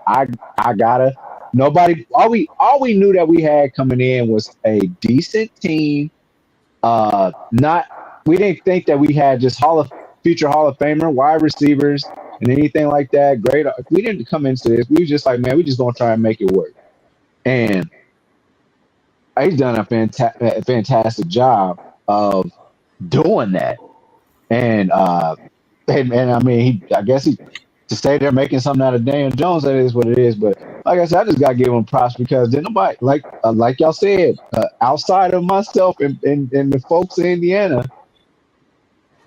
Speaker 4: gotta. Nobody. All we knew that we had coming in was a decent team. We didn't think that we had just future Hall of Famer wide receivers and anything like that. Great. We didn't come into this. We were just like, man, we just gonna try and make it work. And he's done a fantastic job of doing that. And I mean, I guess to say they're making something out of Daniel Jones, that is what it is. But like I said, I just gotta give him props because then nobody, like y'all said, outside of myself and the folks in Indiana,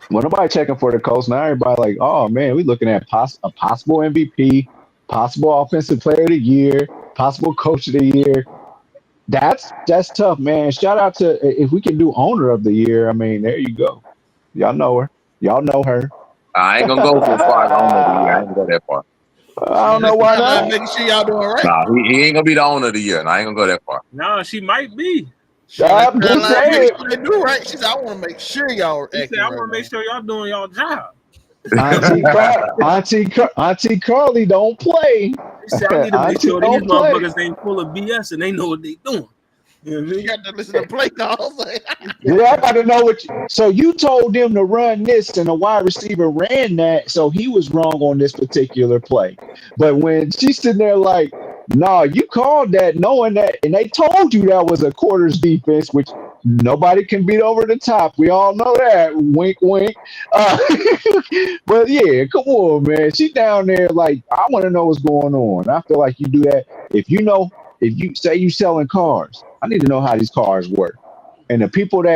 Speaker 4: when nobody checking for the Colts, now everybody like, oh man, we looking at a possible MVP, possible offensive player of the year, possible coach of the year. That's tough, man. Shout out to if we can do owner of the year. I mean, there you go. Y'all know her. Y'all know her.
Speaker 5: I ain't gonna go so far as owner of the year. I ain't gonna go that far.
Speaker 4: I don't know why not.
Speaker 3: Making sure y'all doing right.
Speaker 5: Nah, he ain't gonna be the owner of the year. Nah, I ain't gonna go that far.
Speaker 6: No, she might be.
Speaker 4: I'm just saying.
Speaker 3: They do right. She said, "I want to make sure y'all are
Speaker 6: She
Speaker 3: acting
Speaker 6: said, I
Speaker 3: right."
Speaker 6: want to make sure y'all doing y'all job.
Speaker 4: Auntie Carly don't play.
Speaker 6: She said, I need to make
Speaker 4: Auntie
Speaker 6: sure these
Speaker 4: don't play.
Speaker 6: motherfuckers ain't full of BS and they know what they doing. You know what I
Speaker 3: You
Speaker 6: mean?
Speaker 3: got to listen to play calls.
Speaker 4: Yeah, I got to know what. So you told them to run this, and the wide receiver ran that, so he was wrong on this particular play. But when she's sitting there like, "Nah, you called that, knowing that," and they told you that was a quarters defense, which nobody can beat over the top. We all know that. Wink, wink. Uh, but yeah, come on, man. She down there like, I want to know what's going on. I feel like you do that if you know. If you say you selling cars, I need to know how these cars work. And the people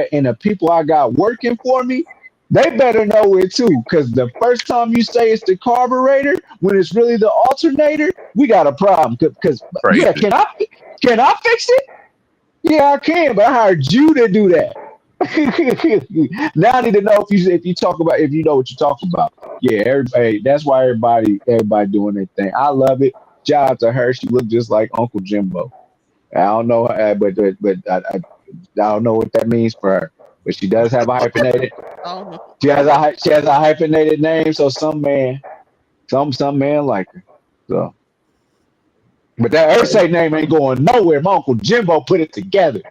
Speaker 4: I got working for me, they better know it too. Because the first time you say it's the carburetor, when it's really the alternator, we got a problem. Because yeah,
Speaker 5: Crazy.
Speaker 4: can I fix it? Yeah, I can, but I hired you to do that. Now I need to know if you know what you're talking about. Yeah, everybody. That's why everybody doing their thing. I love it. Shout out to her. She looked just like Uncle Jimbo. I don't know, I don't know what that means for her. But she does have a hyphenated. She has a hyphenated name, so some man like her. So, but that Ursay name ain't going nowhere. My Uncle Jimbo put it together.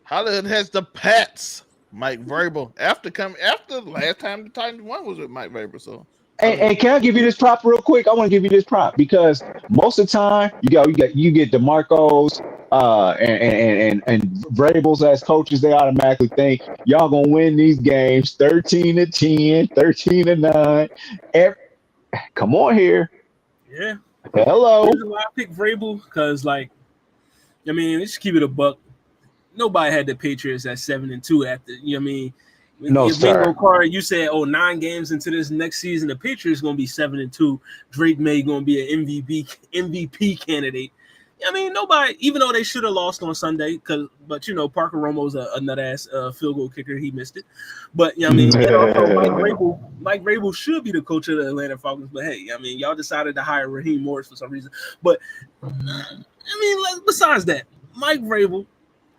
Speaker 3: Hollywood has the Pats. Mike Vrabel after the last time the Titans won was with Mike Vrabel. So,
Speaker 4: and can I give you this prop real quick? I want to give you this prop because most of the time you get DeMarcos and Vrabels as coaches, they automatically think y'all gonna win these games 13-10, 13-9. Come on here.
Speaker 6: Yeah.
Speaker 4: Hello.
Speaker 6: The reason why I picked Vrabel, because let's keep it a buck. Nobody had the Patriots at 7-2 after, you know what I mean?
Speaker 4: No, sir.
Speaker 6: Bingo card, you said, 9 games into this next season, the Patriots going to be 7-2. Drake May going to be an MVP candidate. I mean, nobody, even though they should have lost on Sunday, but Parker Romo's a nut ass field goal kicker. He missed it. But and also Mike Vrabel should be the coach of the Atlanta Falcons. But hey, y'all decided to hire Raheem Morris for some reason. But besides that, Mike Vrabel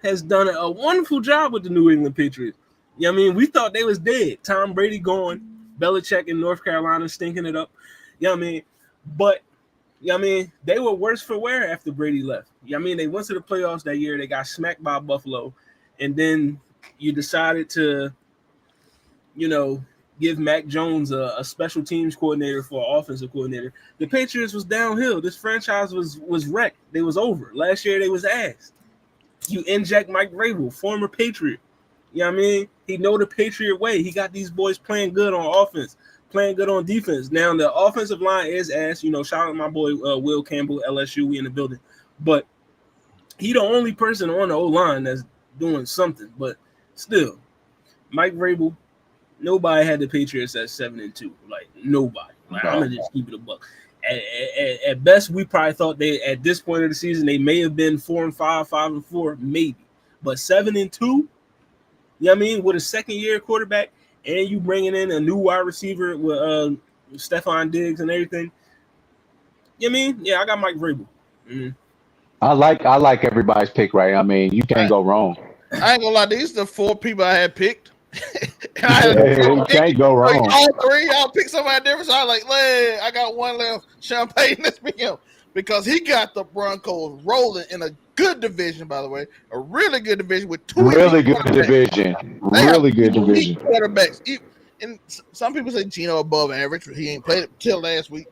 Speaker 6: has done a wonderful job with the New England Patriots. We thought they was dead. Tom Brady gone, Belichick in North Carolina stinking it up. But they were worse for wear after Brady left. They went to the playoffs that year. They got smacked by Buffalo, and then you decided to, give Mac Jones a special teams coordinator for offensive coordinator. The Patriots was downhill. This franchise was wrecked. They was over. Last year they was ass. You inject Mike Vrabel, former Patriot. He know the Patriot way. He got these boys playing good on offense, playing good on defense. Now, the offensive line is ass. Shout out to my boy Will Campbell, LSU. We in the building. But he the only person on the O-line that's doing something. But still, Mike Vrabel, nobody had the Patriots at 7-2. Like, nobody. I'm going to just keep it a buck. At best, we probably thought they at this point of the season they may have been 4-5, 5-4, maybe, but 7-2. With a second-year quarterback, and you bringing in a new wide receiver with Stephon Diggs and everything. Yeah, I got Mike Vrabel. Mm-hmm.
Speaker 4: I like everybody's pick, right? You can't go wrong.
Speaker 3: I ain't gonna lie, these are the 4 people I had picked.
Speaker 4: You can't go wrong.
Speaker 3: All 3 y'all pick somebody different. So I was like, I got one left. Champagne, let's pick him because he got the Broncos rolling in a good division, by the way, a really good division with 2
Speaker 4: really good division. Really good division.
Speaker 3: Quarterbacks. And some people say Geno above average, but he ain't played it till last week.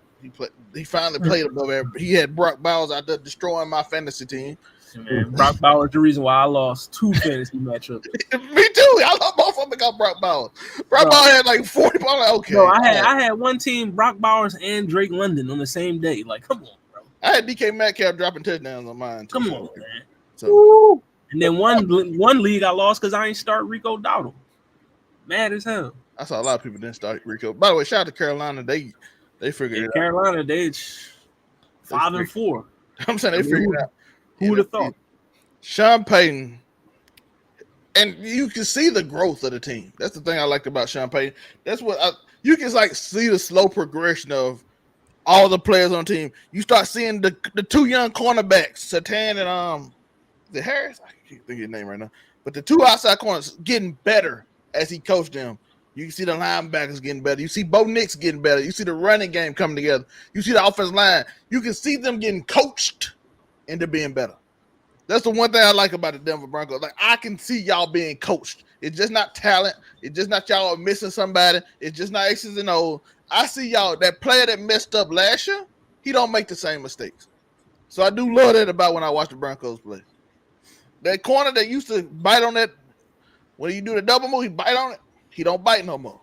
Speaker 3: He finally played above average. He had Brock Bowers out there destroying my fantasy team.
Speaker 6: Man, Brock Bowers the reason why I lost 2 fantasy matchups.
Speaker 3: Me too. I lost both of them because Brock Bowers. Brock Bowers had like 40. I'm like, okay.
Speaker 6: No, I had one team, Brock Bowers and Drake London on the same day. Like, come on, bro.
Speaker 3: I had DK Metcalf dropping touchdowns on mine too.
Speaker 6: Come on, man. So, and then one league I lost because I ain't start Rico Dowdle. Mad as hell.
Speaker 3: I saw a lot of people didn't start Rico. By the way, shout out to Carolina. They figured it out.
Speaker 6: Carolina, they 5-4.
Speaker 3: I'm saying they figured it out.
Speaker 6: Who would have thought?
Speaker 3: Sean Payton, and you can see the growth of the team. That's the thing I liked about Sean Payton. That's what you can see the slow progression of all the players on the team. You start seeing the two young cornerbacks, Satan and the Harris. I can't think of his name right now, but the two outside corners getting better as he coached them. You see the linebackers getting better. You see Bo Nix getting better. You see the running game coming together. You see the offensive line. You can see them getting coached into being better. That's the one thing I like about the Denver Broncos. Like, I can see y'all being coached. It's just not talent. It's just not y'all missing somebody. It's just not X's and O's. I see y'all, that player that messed up last year, he don't make the same mistakes. So I do love that about when I watch the Broncos play. That corner that used to bite on that, when you do the double move, he bite on it. He don't bite no more.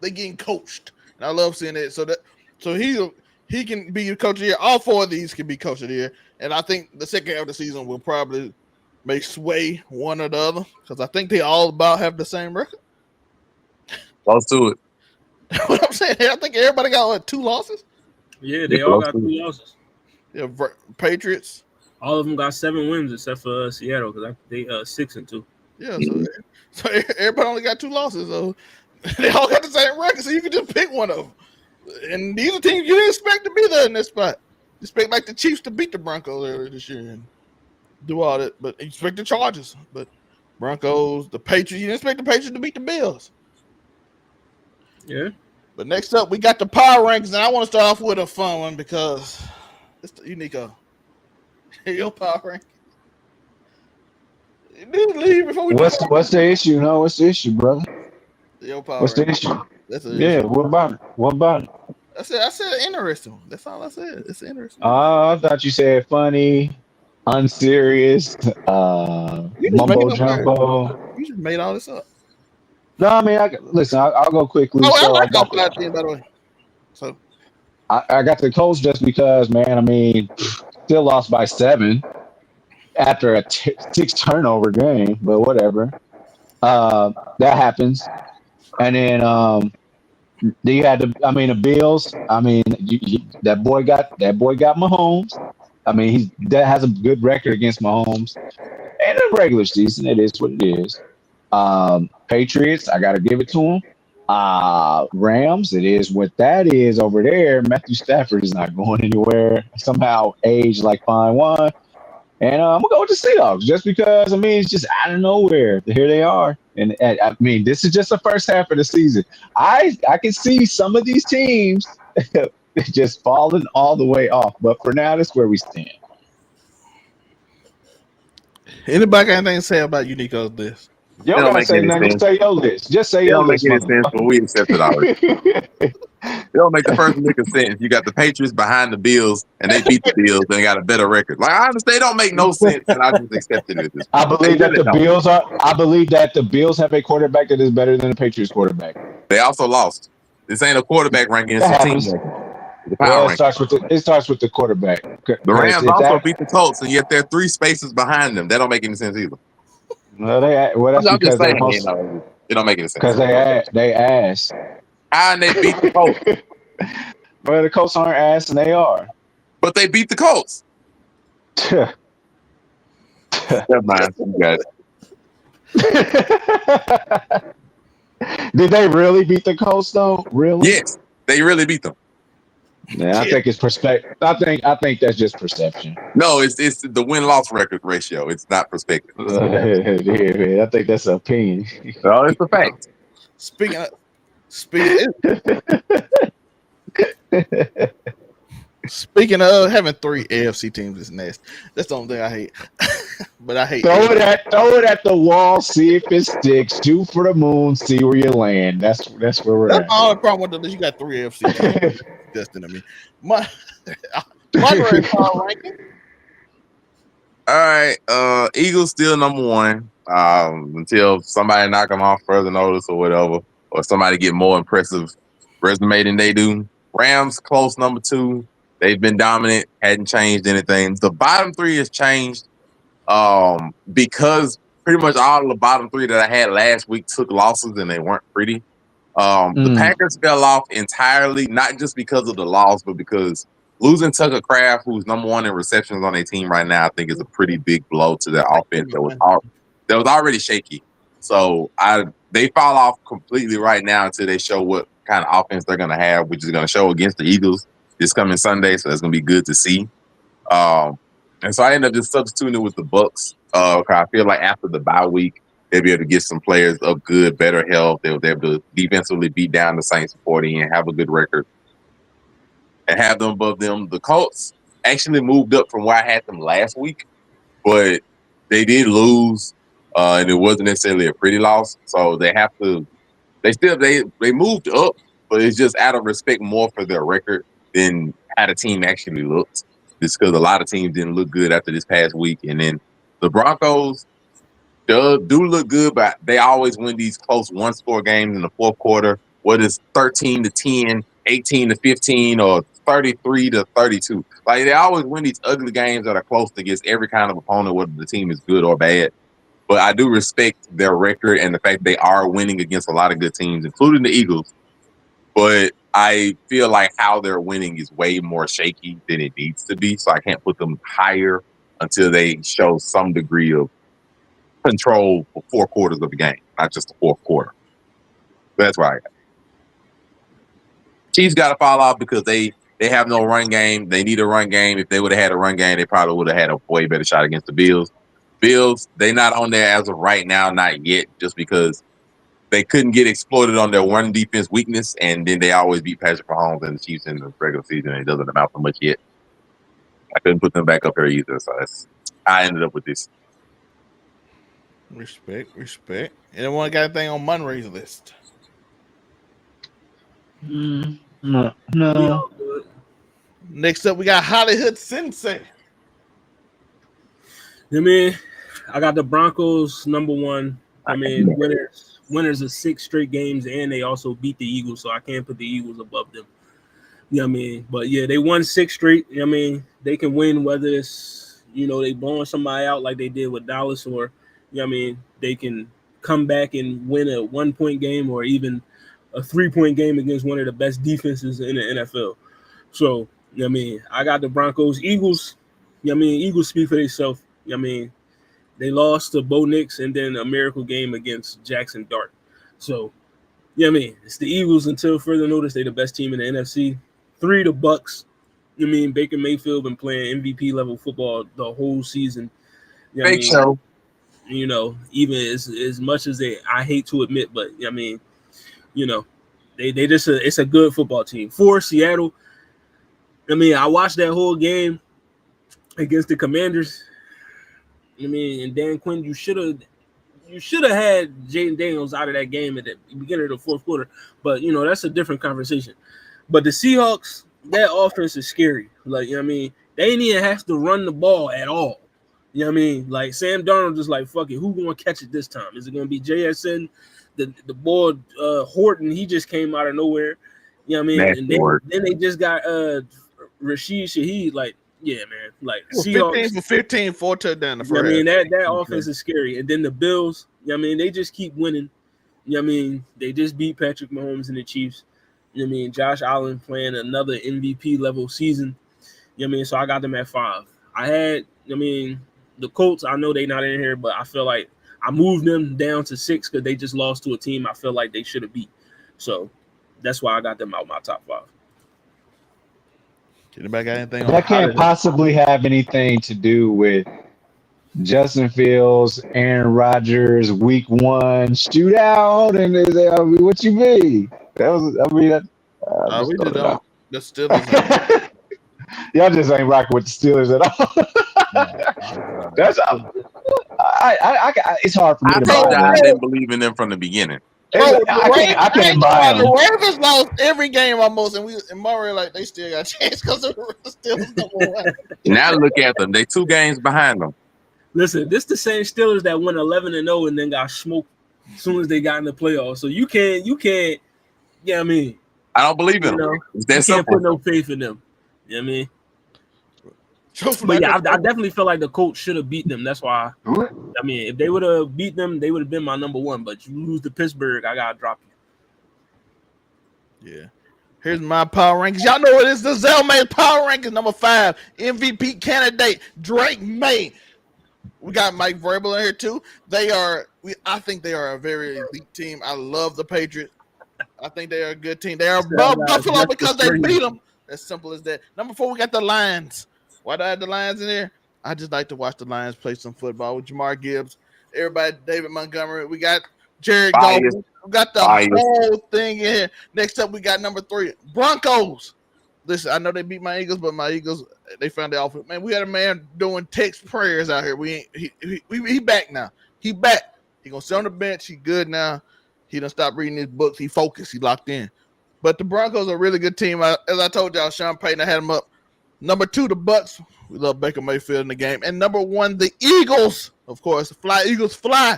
Speaker 3: They getting coached. And I love seeing it. So he can be your coach of the year. All four of these can be coach of the year. And I think the second half of the season will probably may sway one or the other. Because I think they all about have the same record.
Speaker 5: Close to it.
Speaker 3: What I'm saying, I think everybody got 2 losses.
Speaker 6: Yeah, they all got 2 losses.
Speaker 3: Yeah, Patriots.
Speaker 6: All of them got 7 wins except for Seattle because they 6-2.
Speaker 3: Yeah, so everybody only got 2 losses. So they all got the same record. So you can just pick one of them. And these are teams you didn't expect to be there in this spot. You expect like the Chiefs to beat the Broncos earlier this year and do all that, but you expect the Chargers. But Broncos, the Patriots, you didn't expect the Patriots to beat the Bills.
Speaker 6: Yeah.
Speaker 3: But next up, we got the power rankings, and I want to start off with a fun one because it's the Uniqo. Your power ranking. Dude, leave before we
Speaker 4: What's the issue? No, what's the issue, brother?
Speaker 3: Your power
Speaker 4: What's the
Speaker 3: ranking.
Speaker 4: issue?
Speaker 3: That's
Speaker 4: Yeah, what about it? What about it?
Speaker 3: I said interesting. That's all I said. It's interesting.
Speaker 4: I thought you said funny, unserious,
Speaker 3: You just
Speaker 4: mumbo
Speaker 3: making up
Speaker 4: jumbo.
Speaker 3: words. You just made all this up.
Speaker 4: No, I mean, listen, I'll go quickly.
Speaker 3: Oh,
Speaker 4: So
Speaker 3: I
Speaker 4: I
Speaker 3: like
Speaker 4: got
Speaker 3: our 5 team, by the way. So
Speaker 4: I got the Colts just because, man. I mean, still lost by 7 after a 6 turnover game, but whatever. That happens. And then you had the Bills. I mean, that boy got Mahomes. I mean, that has a good record against Mahomes. And in the regular season, it is what it is. Patriots, I got to give it to them. Rams, it is what that is over there. Matthew Stafford is not going anywhere. Somehow aged like fine wine. And I'm going to go with the Seahawks just because, I mean, it's just out of nowhere. Here they are. And I mean, this is just the first half of the season. I can see some of these teams just falling all the way off. But for now, that's where we stand.
Speaker 3: anybody got anything to say about Uniqo's this?
Speaker 4: You don't gotta say nothing. Just say your list. Just say
Speaker 5: It
Speaker 4: your
Speaker 5: don't make
Speaker 4: list.
Speaker 5: any sense, but we accept it already. It don't make the first lick of sense. You got the Patriots behind the Bills, and they beat the Bills, and they got a better record. Like, I understand, it don't make no sense, and I just accepted it.
Speaker 4: I believe that the Bills have a quarterback that is better than the Patriots quarterback.
Speaker 5: They also lost. This ain't a quarterback ranking; it's a team ranking. The power
Speaker 4: Well,
Speaker 5: ranking.
Speaker 4: it starts with the quarterback.
Speaker 5: The Rams also beat the Colts, and yet they're 3 spaces behind them. That don't make any sense either.
Speaker 4: Well, that's
Speaker 5: I'm
Speaker 4: because
Speaker 5: just saying, it don't make any sense.
Speaker 4: Because they ass.
Speaker 5: How and they beat the Colts?
Speaker 4: Well, the Colts aren't ass, and they are.
Speaker 5: But they beat the Colts. Never mind. You got
Speaker 4: it. Did they really beat the Colts though? Really?
Speaker 5: Yes, they really beat them.
Speaker 4: Yeah, I think it's perspective. I think that's just perception.
Speaker 5: No, it's the win-loss record ratio. It's not perspective.
Speaker 4: I think that's an opinion.
Speaker 5: No, it's a fact.
Speaker 3: Speaking of having 3 AFC teams is nasty. That's the only thing I hate. But I hate
Speaker 4: throw it at the wall, see if it sticks. Shoot for the moon, see where you land. That's where we're at.
Speaker 3: That's all the problem with this. You got 3 AFC teams. Disgusting to me. Monray power ranking.
Speaker 5: All right, Eagles still number 1 until somebody knock them off further notice or whatever, or somebody get more impressive resume than they do. Rams close number 2. They've been dominant, hadn't changed anything. The bottom 3 has changed because pretty much all of the bottom 3 that I had last week took losses and they weren't pretty. The Packers fell off entirely, not just because of the loss, but because losing Tucker Kraft, who's number 1 in receptions on their team right now, I think is a pretty big blow to their offense that was already shaky. So they fall off completely right now until they show what kind of offense they're going to have, which is going to show against the Eagles. this coming Sunday, so that's gonna be good to see. And so I ended up just substituting it with the Bucks. 'Cause I feel like after the bye week, they'll be able to get some players of good, better health. They'll be able to defensively beat down the Saints 40 and have a good record and have them above them. The Colts actually moved up from where I had them last week, but they did lose, and it wasn't necessarily a pretty loss. So they have to. They moved up, but it's just out of respect more for their record than how the team actually looked. Just because a lot of teams didn't look good after this past week, and then the Broncos do look good, but they always win these close one-score games in the fourth quarter. What is 13-10, 18-15, or 33-32? Like they always win these ugly games that are close against every kind of opponent, whether the team is good or bad. But I do respect their record and the fact they are winning against a lot of good teams, including the Eagles. But I feel like how they're winning is way more shaky than it needs to be. So I can't put them higher until they show some degree of control for 4 quarters of the game, not just the fourth quarter. That's why I got it. Chiefs got to fall off because they have no run game. They need a run game. If they would have had a run game, they probably would have had a way better shot against the Bills. Bills, they not on there as of right now, not yet, just because they couldn't get exploited on their run defense weakness, and then they always beat Patrick Mahomes and the Chiefs in the regular season, and it doesn't amount to much yet. I couldn't put them back up here either, so I ended up with this.
Speaker 3: Respect. Anyone got anything on Monray's list?
Speaker 4: No.
Speaker 3: Next up, we got Hollywood Sensei.
Speaker 6: I got the Broncos number 1. Winners of 6 straight games, and they also beat the Eagles, so I can't put the Eagles above them. But yeah, they won 6 straight. They can win whether it's they blowing somebody out like they did with Dallas, or they can come back and win a 1-point game or even a 3-point game against one of the best defenses in the NFL. So I got the Broncos. Eagles. Eagles speak for themselves. They lost to Bo Nix and then a miracle game against Jackson Dart. So, it's the Eagles until further notice. They're the best team in the NFC. 3, the Bucks. Baker Mayfield been playing MVP level football the whole season.
Speaker 5: Show.
Speaker 6: Even as much as I hate to admit, but they just it's a good football team. 4, Seattle. I watched that whole game against the Commanders. And Dan Quinn, you should have had Jaden Daniels out of that game at the beginning of the fourth quarter. But that's a different conversation. But the Seahawks, that offense is scary. They didn't even have to run the ball at all. Like Sam Darnold just like, fuck it, who gonna catch it this time? Is it gonna be JSN? The boy Horton, he just came out of nowhere. And then they just got Rashid Shaheed, yeah, man. Seahawks,
Speaker 3: 15 for 15, 4 touchdowns.
Speaker 6: That offense is scary. And then the Bills, they just keep winning. They just beat Patrick Mahomes and the Chiefs. Josh Allen playing another MVP level season. So I got them at 5. I had, the Colts, I know they're not in here, but I feel like I moved them down to 6 because they just lost to a team I feel like they should have beat. So that's why I got them out my top 5.
Speaker 3: Anybody got anything?
Speaker 4: That can't possibly have anything to do with Justin Fields, Aaron Rodgers, Week 1 shootout, and what you mean? That was, we did
Speaker 3: the Steelers.
Speaker 4: Y'all just ain't rocking with the Steelers at all. That's it's hard for me to buy.
Speaker 5: I didn't believe in them from the beginning.
Speaker 4: I can't buy them.
Speaker 3: The Ravens lost every game almost, and Monray they still got a chance because the Steelers number 1.
Speaker 5: Now look at them; they 2 games behind them.
Speaker 6: Listen, this the same Steelers that went 11-0 and then got smoked as soon as they got in the playoffs. So you can't. I
Speaker 5: don't believe in them.
Speaker 6: You can't put no faith in them. But yeah, I definitely feel like the Colts should have beat them. That's why. If they would have beat them, they would have been my number 1. But you lose to Pittsburgh, I gotta drop you.
Speaker 3: Yeah. Here's my power rankings. Y'all know what it is. The Zelmae power rankings number 5. MVP candidate Drake May. We got Mike Vrabel in here too. I think they are a very elite team. I love the Patriots. I think they are a good team. They are above Buffalo because they beat them. As simple as that. Number 4, we got the Lions. Why do I have the Lions in there? I just like to watch the Lions play some football with Jamar Gibbs, everybody, David Montgomery. We got Jared Goff.
Speaker 5: Bias.
Speaker 3: We got the
Speaker 5: Bias.
Speaker 3: whole thing in here. Next up, we got number 3, Broncos. Listen, I know they beat my Eagles, but my Eagles, they found the offense. Man, we had a man doing text prayers out here. He back now. He back. He gonna sit on the bench. He good now. He done stopped reading his books. He focused. He locked in. But the Broncos are a really good team. As I told y'all, Sean Payton, I had them up. Number 2, the Bucks. We love Baker Mayfield in the game. And number 1, the Eagles. Of course, fly Eagles fly.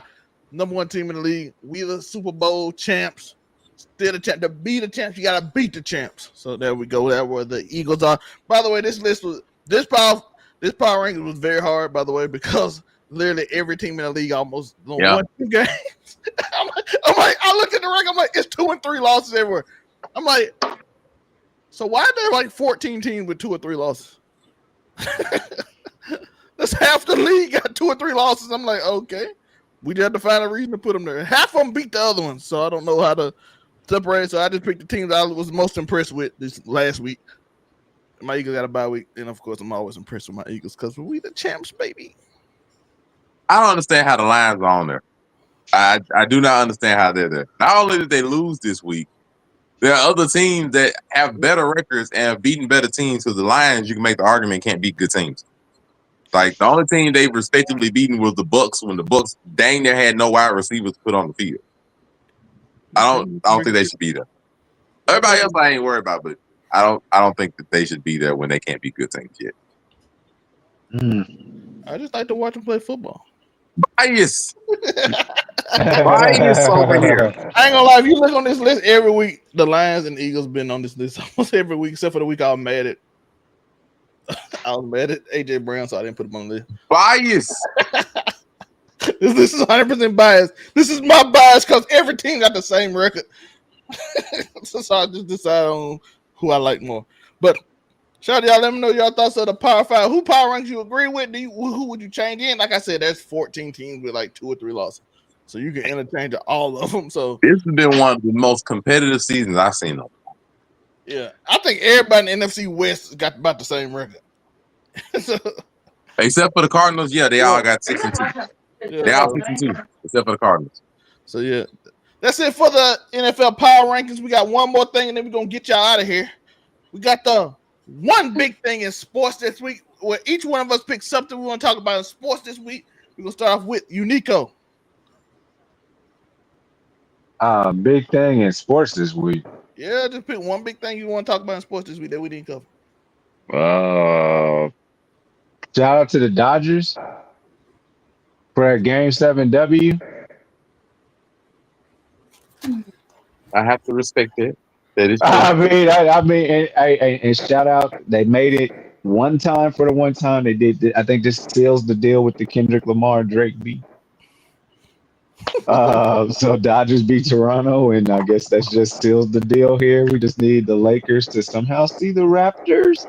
Speaker 3: Number 1 team in the league. We the Super Bowl champs. Still the champ. To be the champs, you gotta beat the champs. So there we go. That's where the Eagles are. By the way, this power ranking was very hard. By the way, because literally every team in the league almost won 2 games. I'm like, I look at the rank. I'm like, it's 2 and 3 losses everywhere. I'm like, so why are there like 14 teams with 2 or 3 losses? That's half the league got 2 or 3 losses. I'm like, okay, we just have to find a reason to put them there. Half of them beat the other ones, so I don't know how to separate. So I just picked the teams I was most impressed with this last week. My Eagles got a bye week, and of course, I'm always impressed with my Eagles because we the champs, baby.
Speaker 5: I don't understand how the Lions are on there. I do not understand how they're there. Not only did they lose this week, there are other teams that have better records and have beaten better teams. So the Lions, you can make the argument, can't beat good teams. Like the only team they've respectively beaten was the Bucks when the Bucks dang near had no wide receivers put on the field. I don't think they should be there. Everybody else I ain't worried about, but I don't think that they should be there when they can't be good teams yet.
Speaker 3: I just like to watch them play football.
Speaker 5: Bias. Bias over here.
Speaker 3: I ain't gonna lie, if you look on this list every week, the Lions and Eagles been on this list almost every week, except for the week I was mad at. I was mad at AJ Brown, so I didn't put him on the list.
Speaker 5: Bias.
Speaker 3: This is 100% bias. This is my bias because every team got the same record. So I just decide on who I like more. But shout out y'all, let me know your thoughts of the Power 5. Who power ranks you agree with? Who would you change in? Like I said, there's 14 teams with like 2 or 3 losses. So you can interchange all of them. So
Speaker 5: this has been one of the most competitive seasons I've seen them.
Speaker 3: Yeah, I think everybody in the NFC West got about the same record. So,
Speaker 5: except for the Cardinals, they all got 6-2.
Speaker 3: Yeah,
Speaker 5: they all 6-2, except for the Cardinals.
Speaker 3: So yeah, that's it for the NFL Power Rankings. We got one more thing, and then we're gonna get y'all out of here. We got the one big thing in sports this week, where each one of us picked something we want to talk about in sports this week. We're gonna start off with Uniqo.
Speaker 4: Big thing in sports this week.
Speaker 3: Yeah, just pick one big thing you want to talk about in sports this week that we didn't cover.
Speaker 4: Shout out to the Dodgers for that Game 7 W.
Speaker 5: I have to respect it. That is true.
Speaker 4: I mean, and shout out, they made it one time for the one time they did. I think this seals the deal with the Kendrick Lamar Drake beat. So Dodgers beat Toronto, and I guess that just seals the deal here. We just need the Lakers to somehow see the Raptors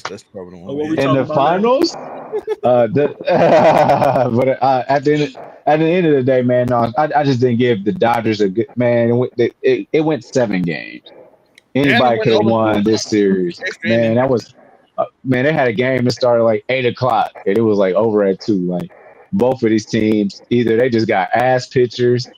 Speaker 3: That's probably the one
Speaker 4: in the finals. But at the end of the day, man, no, I just didn't give the Dodgers a good man. It went 7 games. Anybody could have won this series, man. That was man. They had a game that started like 8:00, and it was like over at 2. Like both of these teams, either they just got ass pitchers,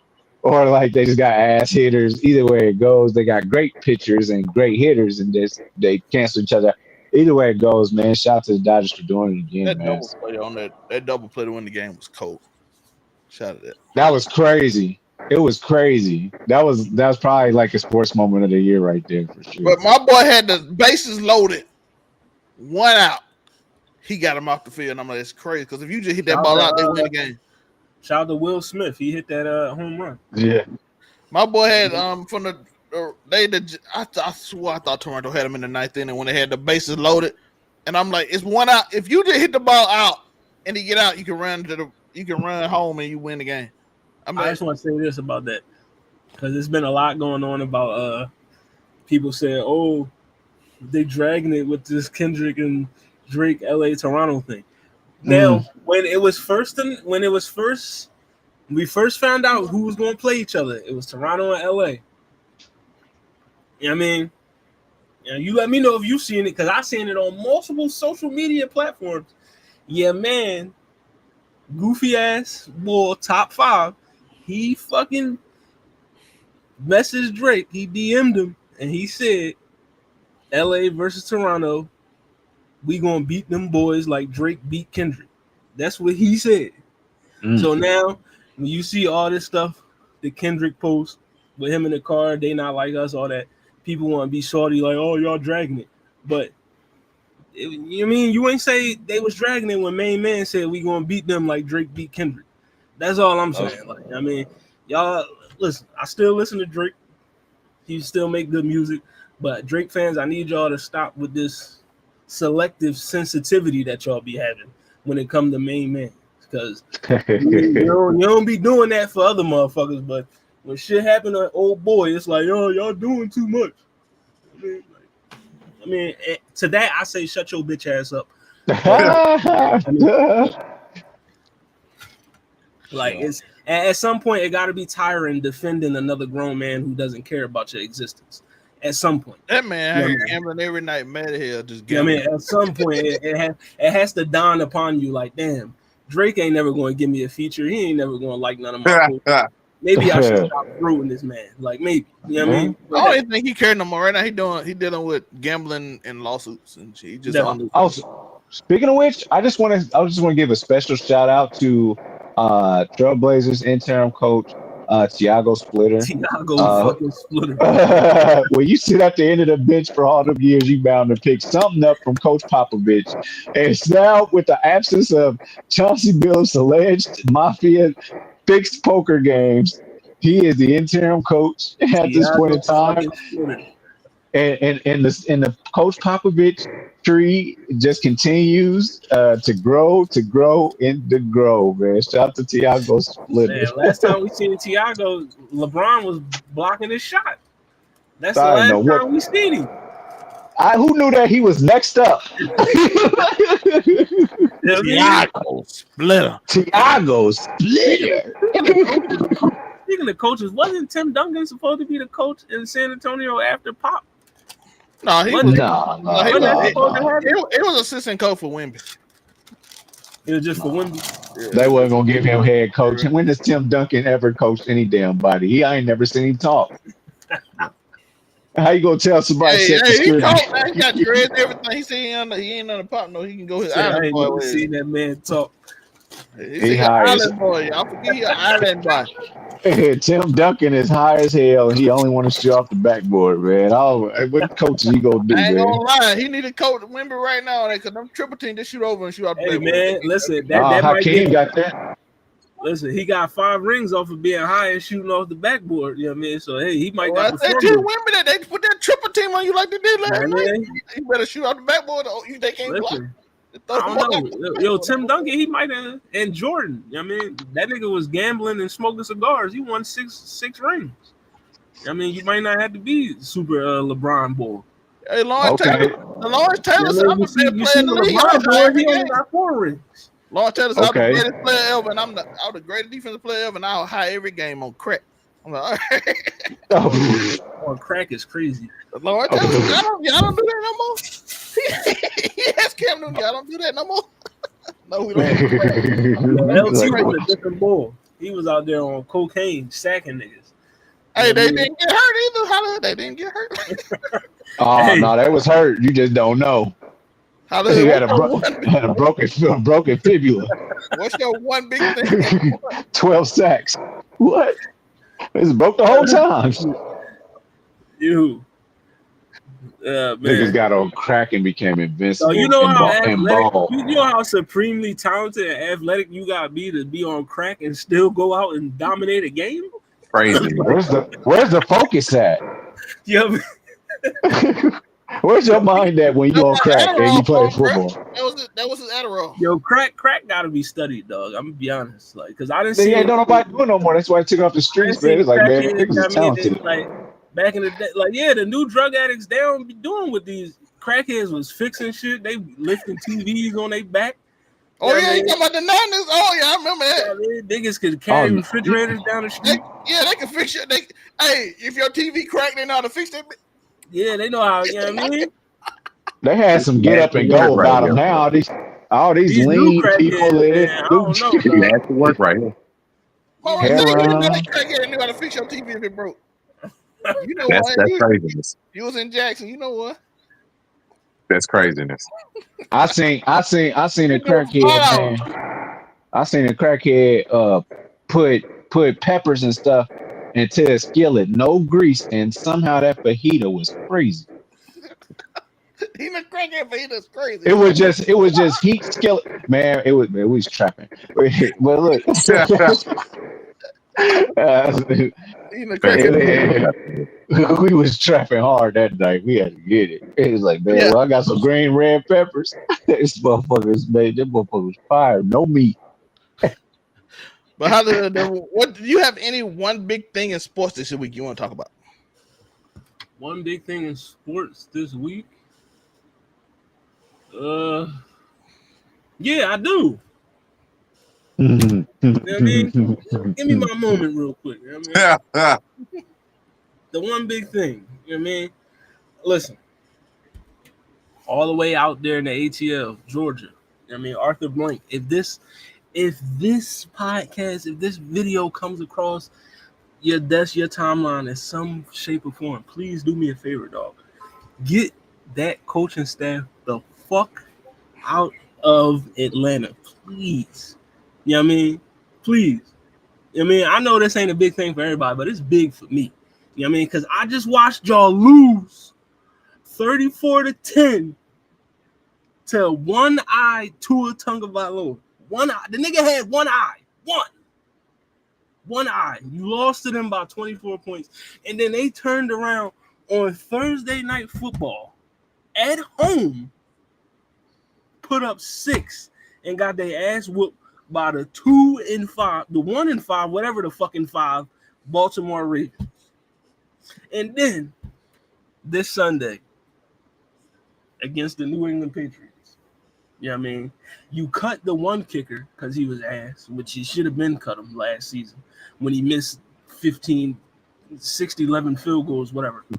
Speaker 4: or like they just got ass hitters. Either way it goes, they got great pitchers and great hitters, and they cancel each other. Either way it goes, man. Shout out to the Dodgers for doing it again,
Speaker 3: that
Speaker 4: man.
Speaker 3: double play on that double play to win the game was cold. Shout out to that.
Speaker 4: That was crazy. It was crazy. That was probably like a sports moment of the year right there for sure.
Speaker 3: But my boy had the bases loaded, 1 out. He got him off the field. And I'm like, it's crazy because if you just hit that ball out, they win the game.
Speaker 6: Shout out to Will Smith. He hit that home run.
Speaker 4: Yeah.
Speaker 3: My boy had from the I swore I thought Toronto had him in the 9th inning when they had the bases loaded, and I'm like, it's 1 out. If you just hit the ball out and he get out, you can run home and you win the game.
Speaker 6: I just want to say this about that because there's been a lot going on about people saying, "Oh, they dragging it with this Kendrick and Drake LA Toronto thing." Now, when we first found out who was going to play each other, it was Toronto and LA. You know what I mean? You let me know if you've seen it, because I've seen it on multiple social media platforms. Yeah, man. Goofy ass boy, top 5. He fucking messaged Drake. He DM'd him and he said, LA versus Toronto, we gonna beat them boys like Drake beat Kendrick. That's what he said. So now when you see all this stuff that Kendrick posts with him in the car, they not like us, all that, people want to be shorty like, oh, y'all dragging it. But you mean you ain't say they was dragging it when Main Man said we gonna beat them like Drake beat Kendrick. That's all I'm saying. Like, I mean, y'all listen. I still listen to Drake. He still make good music, but Drake fans, I need y'all to stop with this selective sensitivity that y'all be having when it come to Main Man, because you don't be doing that for other motherfuckers, but when shit happen to old boy, it's like, oh, y'all doing too much. I mean, to that I say, shut your bitch ass up. Like, it's at some point it got to be tiring defending another grown man who doesn't care about your existence. At some point,
Speaker 3: that man gambling every night, mad at hell, just
Speaker 6: gambling. At some point, it has to dawn upon you, like, damn, Drake ain't never going to give me a feature. He ain't never going to like none of my posts. Maybe I should stop rooting this man. Like, maybe, you know what I mean?
Speaker 3: I don't even think he cared no more. Right now, he dealing with gambling and lawsuits and shit. He just
Speaker 4: also, speaking of which, I just want to give a special shout out to Trailblazers interim coach Tiago Splitter.
Speaker 6: Fucking Splitter.
Speaker 4: When you sit at the end of the bench for all the years, you bound to pick something up from Coach Popovich. And it's now, with the absence of Chauncey Billups' alleged mafia fixed poker games, he is the interim coach at this point in time. And the Coach Popovich tree just continues to grow and to grow, man. Shout out to Tiago Splitter.
Speaker 6: Man, last time we seen Tiago, LeBron was blocking his shot. That's the last time we seen him.
Speaker 4: Who knew that he was next up?
Speaker 3: Tiago Splitter.
Speaker 6: Speaking of coaches, wasn't Tim Duncan supposed to be the coach in San Antonio after Pop?
Speaker 3: No, he was.
Speaker 6: It
Speaker 3: It was assistant coach for Wemby.
Speaker 6: It was just for Wemby.
Speaker 4: Yeah. They wasn't gonna give him head coach. When does Tim Duncan ever coach any damn body? I ain't never seen him talk. How you gonna tell somebody?
Speaker 3: He got dreads and everything. He said he ain't on the Pop. No, he can go his island boy.
Speaker 6: I ain't seen that man talk.
Speaker 3: He's an island boy. I forget he's an island boy.
Speaker 4: Tim Duncan is high as hell, and he only want to shoot off the backboard, man. What coach is he gonna do?
Speaker 3: I ain't
Speaker 4: man?
Speaker 3: gonna lie. He need to coach Wemby right now, because them triple team just shoot over and shoot off the backboard.
Speaker 6: Man, listen, that might
Speaker 4: Hakeem got that.
Speaker 6: Listen, he got 5 rings off of being high and shooting off the backboard. You know what I mean? So hey, he might got
Speaker 3: the Wemby that they put that triple team on you like they did last night. You better shoot off the backboard. They can't block.
Speaker 6: I don't know. Yo, Tim Duncan, he might have, and Jordan. You know what I mean? That nigga was gambling and smoking cigars. He won six rings. I mean, you might not have to be super LeBron boy.
Speaker 3: Hey, Lawrence Taylor said I'm the best player in the league.
Speaker 6: He only got 4 rings.
Speaker 3: Lawrence Taylor said I'm the greatest player ever, and I'm the greatest defensive player ever, and I'll high every game on crack. I'm like, all right.
Speaker 6: On crack is crazy.
Speaker 3: Lawrence Taylor, y'all don't do that no more. Yes, Cam Newton, y'all don't do that no more. No, we don't.
Speaker 6: LT was a different bull. He was out there on cocaine, sacking niggas.
Speaker 3: Hey, they didn't get hurt either. How they didn't get hurt?
Speaker 4: No, they was hurt. You just don't know.
Speaker 3: How
Speaker 4: he had a broken fibula.
Speaker 3: What's your one big thing?
Speaker 4: 12 sacks. What? It's broke the whole time. Niggas got on crack and became invincible.
Speaker 6: So you know how athletic, you know how supremely talented and athletic you gotta be to be on crack and still go out and dominate a game?
Speaker 5: Crazy.
Speaker 4: Where's the focus at?
Speaker 6: Yeah.
Speaker 4: Where's your mind at when you on crack and you play football?
Speaker 3: That was his Adderall.
Speaker 6: Yo, crack gotta be studied, dog. I'm gonna be honest, like, because I didn't see.
Speaker 4: Ain't nobody doing no more. That's why I took off the streets, man. It's like, man, niggas talented.
Speaker 6: Like back in the day, like, yeah, the new drug addicts, they don't be doing what these crackheads was fixing shit. They lifting TVs on their back.
Speaker 3: Oh yeah, you talking about the 90s? Oh yeah, I remember that.
Speaker 6: Niggas could carry refrigerators down the street.
Speaker 3: They can fix it. Hey, if your TV cracked, they know how to fix it.
Speaker 6: Yeah, they know how. You know what I mean?
Speaker 4: They had some get up
Speaker 5: Nasty
Speaker 4: and
Speaker 5: work
Speaker 4: go
Speaker 5: right
Speaker 4: about them
Speaker 5: here.
Speaker 4: now. All these
Speaker 6: These new
Speaker 4: lean people
Speaker 6: crackheads,
Speaker 4: in
Speaker 6: man. I don't know, dog.
Speaker 5: Nasty work right here.
Speaker 3: Well,
Speaker 4: hair
Speaker 3: tell you
Speaker 4: on
Speaker 3: anybody
Speaker 4: them.
Speaker 3: crackhead that knew how to fix your TV if it broke. You know
Speaker 5: That's
Speaker 3: what?
Speaker 5: craziness.
Speaker 3: You was in Jackson. You know what?
Speaker 5: That's craziness.
Speaker 4: I seen a
Speaker 3: You do it for
Speaker 4: crackhead,
Speaker 3: 5 hours.
Speaker 4: man. I seen a crackhead put peppers and stuff into a skillet, no grease, and somehow that fajita was crazy.
Speaker 3: Even crackhead for that's crazy.
Speaker 4: It was just heat skillet, man. We was trapping. But look,
Speaker 3: Even
Speaker 5: Man,
Speaker 3: crackhead.
Speaker 4: we was trapping hard that night. We had to get it. It was like, man,
Speaker 3: Yeah.
Speaker 4: well, I got some green red peppers. This motherfuckers made them motherfuckers fire. No meat.
Speaker 3: But what do you have any one big thing in sports this week you want to talk about?
Speaker 6: One big thing in sports this week. Yeah, I do. You know what I mean? Give me my moment real quick. You know what I mean? The one big thing. You know what I mean? Listen, all the way out there in the ATL, Georgia. You know what I mean? Arthur Blank. If this podcast, if this video comes across your desk, your timeline in some shape or form, please do me a favor, dog. Get that coaching staff the fuck out of Atlanta, please. You know what I mean? Please. You know what I mean? I know this ain't a big thing for everybody, but it's big for me. You know what I mean? Because I just watched y'all lose 34-10 to one-eye Tua Tagovailoa. One eye. The nigga had one eye. One eye. You lost to them by 24 points. And then they turned around on Thursday Night Football at home, put up 6, and got their ass whooped by the 2-5, the 1-5, whatever the fucking 5, Baltimore Ravens. And then this Sunday against the New England Patriots. You know what I mean? You cut the one kicker because he was ass, which he should have been cut him last season when he missed 15, 60, 11 field goals, whatever. You